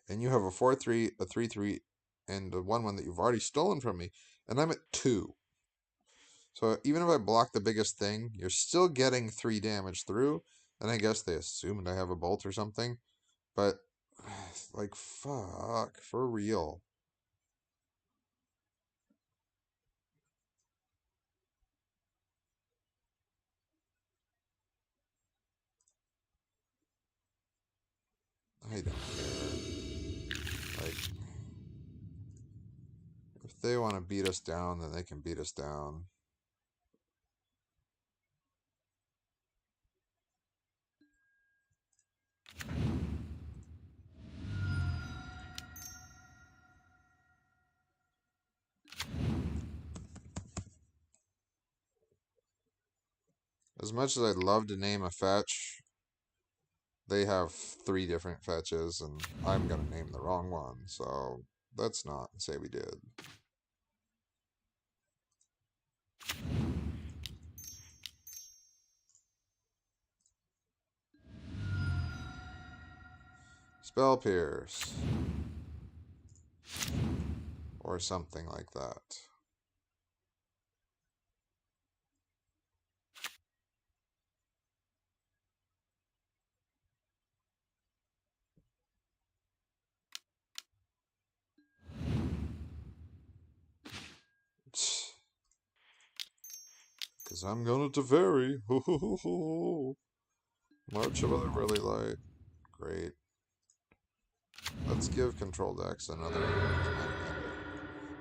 and you have a 4-3, a 3-3, and a 1-1 that you've already stolen from me, and I'm at 2. So even if I block the biggest thing, you're still getting 3 damage through, and I guess they assumed I have a bolt or something, but, like, fuck, for real. I don't care. Like, if they want to beat us down, then they can beat us down. As much as I'd love to name a fetch, they have 3 different fetches, and I'm going to name the wrong one, so let's not say we did. Spell Pierce. Or something like that. Because I'm going to Teferi. March of Otherworldly Light. Great. Let's give Control Decks another hand.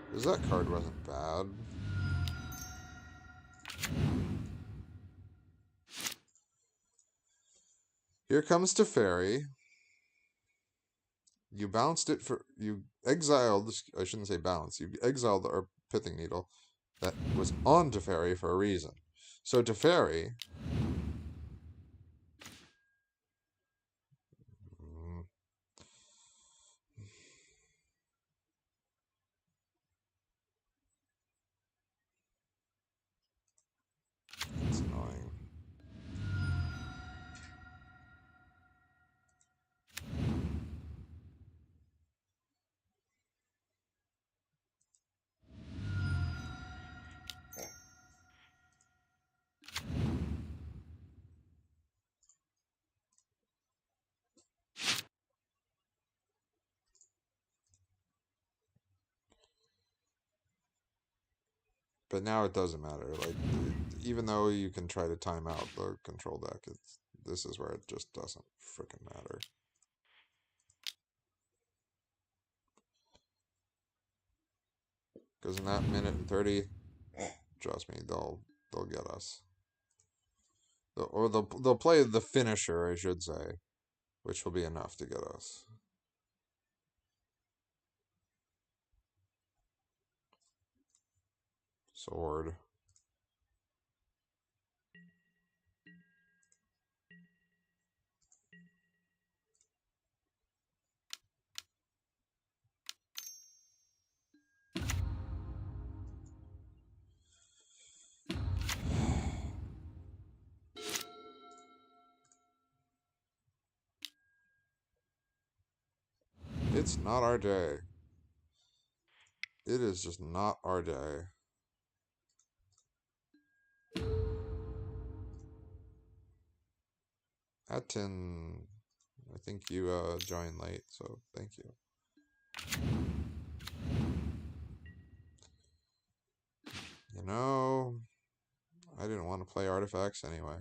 Because that card wasn't bad. Here comes Teferi. You bounced it for... You exiled... I shouldn't say bounce. You exiled our Pithing Needle that was on Teferi for a reason. So Teferi... It's annoying. But now it doesn't matter. Like, even though you can try to time out the control deck, this is where it just doesn't freaking matter. Because in that minute and 30, trust me, they'll get us. Or they'll play the finisher, I should say, which will be enough to get us. Sword. It's not our day. It is just not our day. Atten, I think you joined late, so thank you. You know, I didn't want to play artifacts anyway.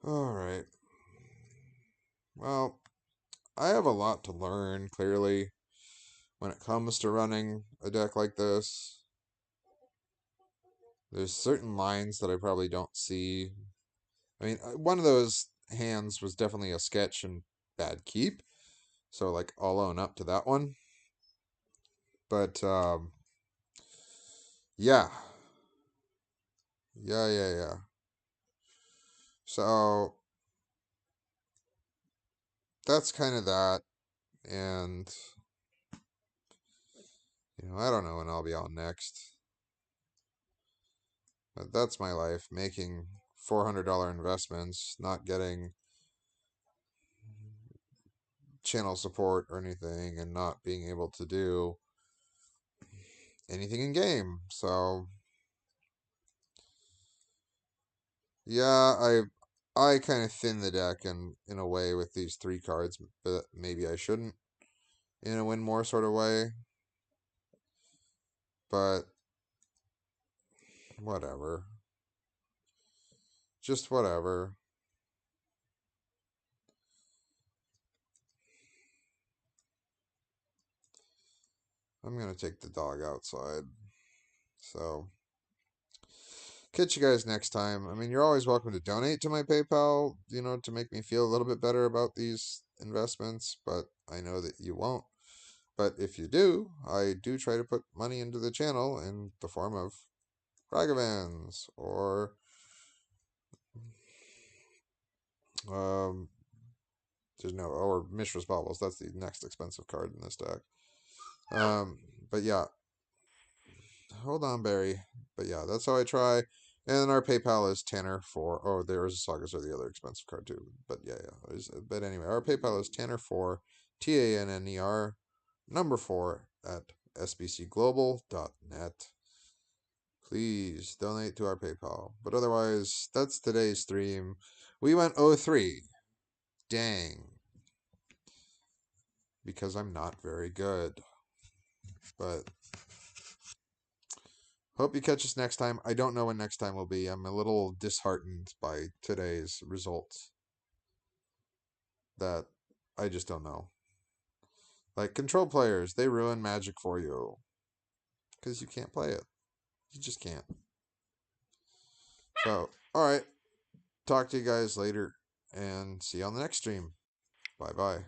Alright. Well, I have a lot to learn, clearly, when it comes to running a deck like this. There's certain lines that I probably don't see. I mean, one of those hands was definitely a sketch and bad keep. So, like, I'll own up to that one. But, yeah. Yeah. So, that's kind of that. And, I don't know when I'll be on next. But that's my life. Making $400 investments, not getting channel support or anything, and not being able to do anything in game. So, yeah, I kind of thin the deck in a way with these 3 cards, but maybe I shouldn't in a win more sort of way. But whatever. Just whatever. I'm going to take the dog outside. So, catch you guys next time. I mean, you're always welcome to donate to my PayPal, to make me feel a little bit better about these investments, but I know that you won't. But if you do, I do try to put money into the channel in the form of Ragavans or or Mishra's Baubles. That's the next expensive card in this deck. But yeah, hold on, Barry. But yeah, that's how I try. And then our PayPal is Tanner for. Oh, there is a Sagas or the other expensive card too. But yeah. But anyway, our PayPal is Tanner for TANNER number 4 at sbcglobal.net. Please donate to our PayPal. But otherwise, that's today's stream. We went 0-3. Dang. Because I'm not very good. But hope you catch us next time. I don't know when next time will be. I'm a little disheartened by today's results. That I just don't know. Like, control players, they ruin Magic for you. Because you can't play it. You just can't. So, alright. Talk to you guys later. And see you on the next stream. Bye-bye.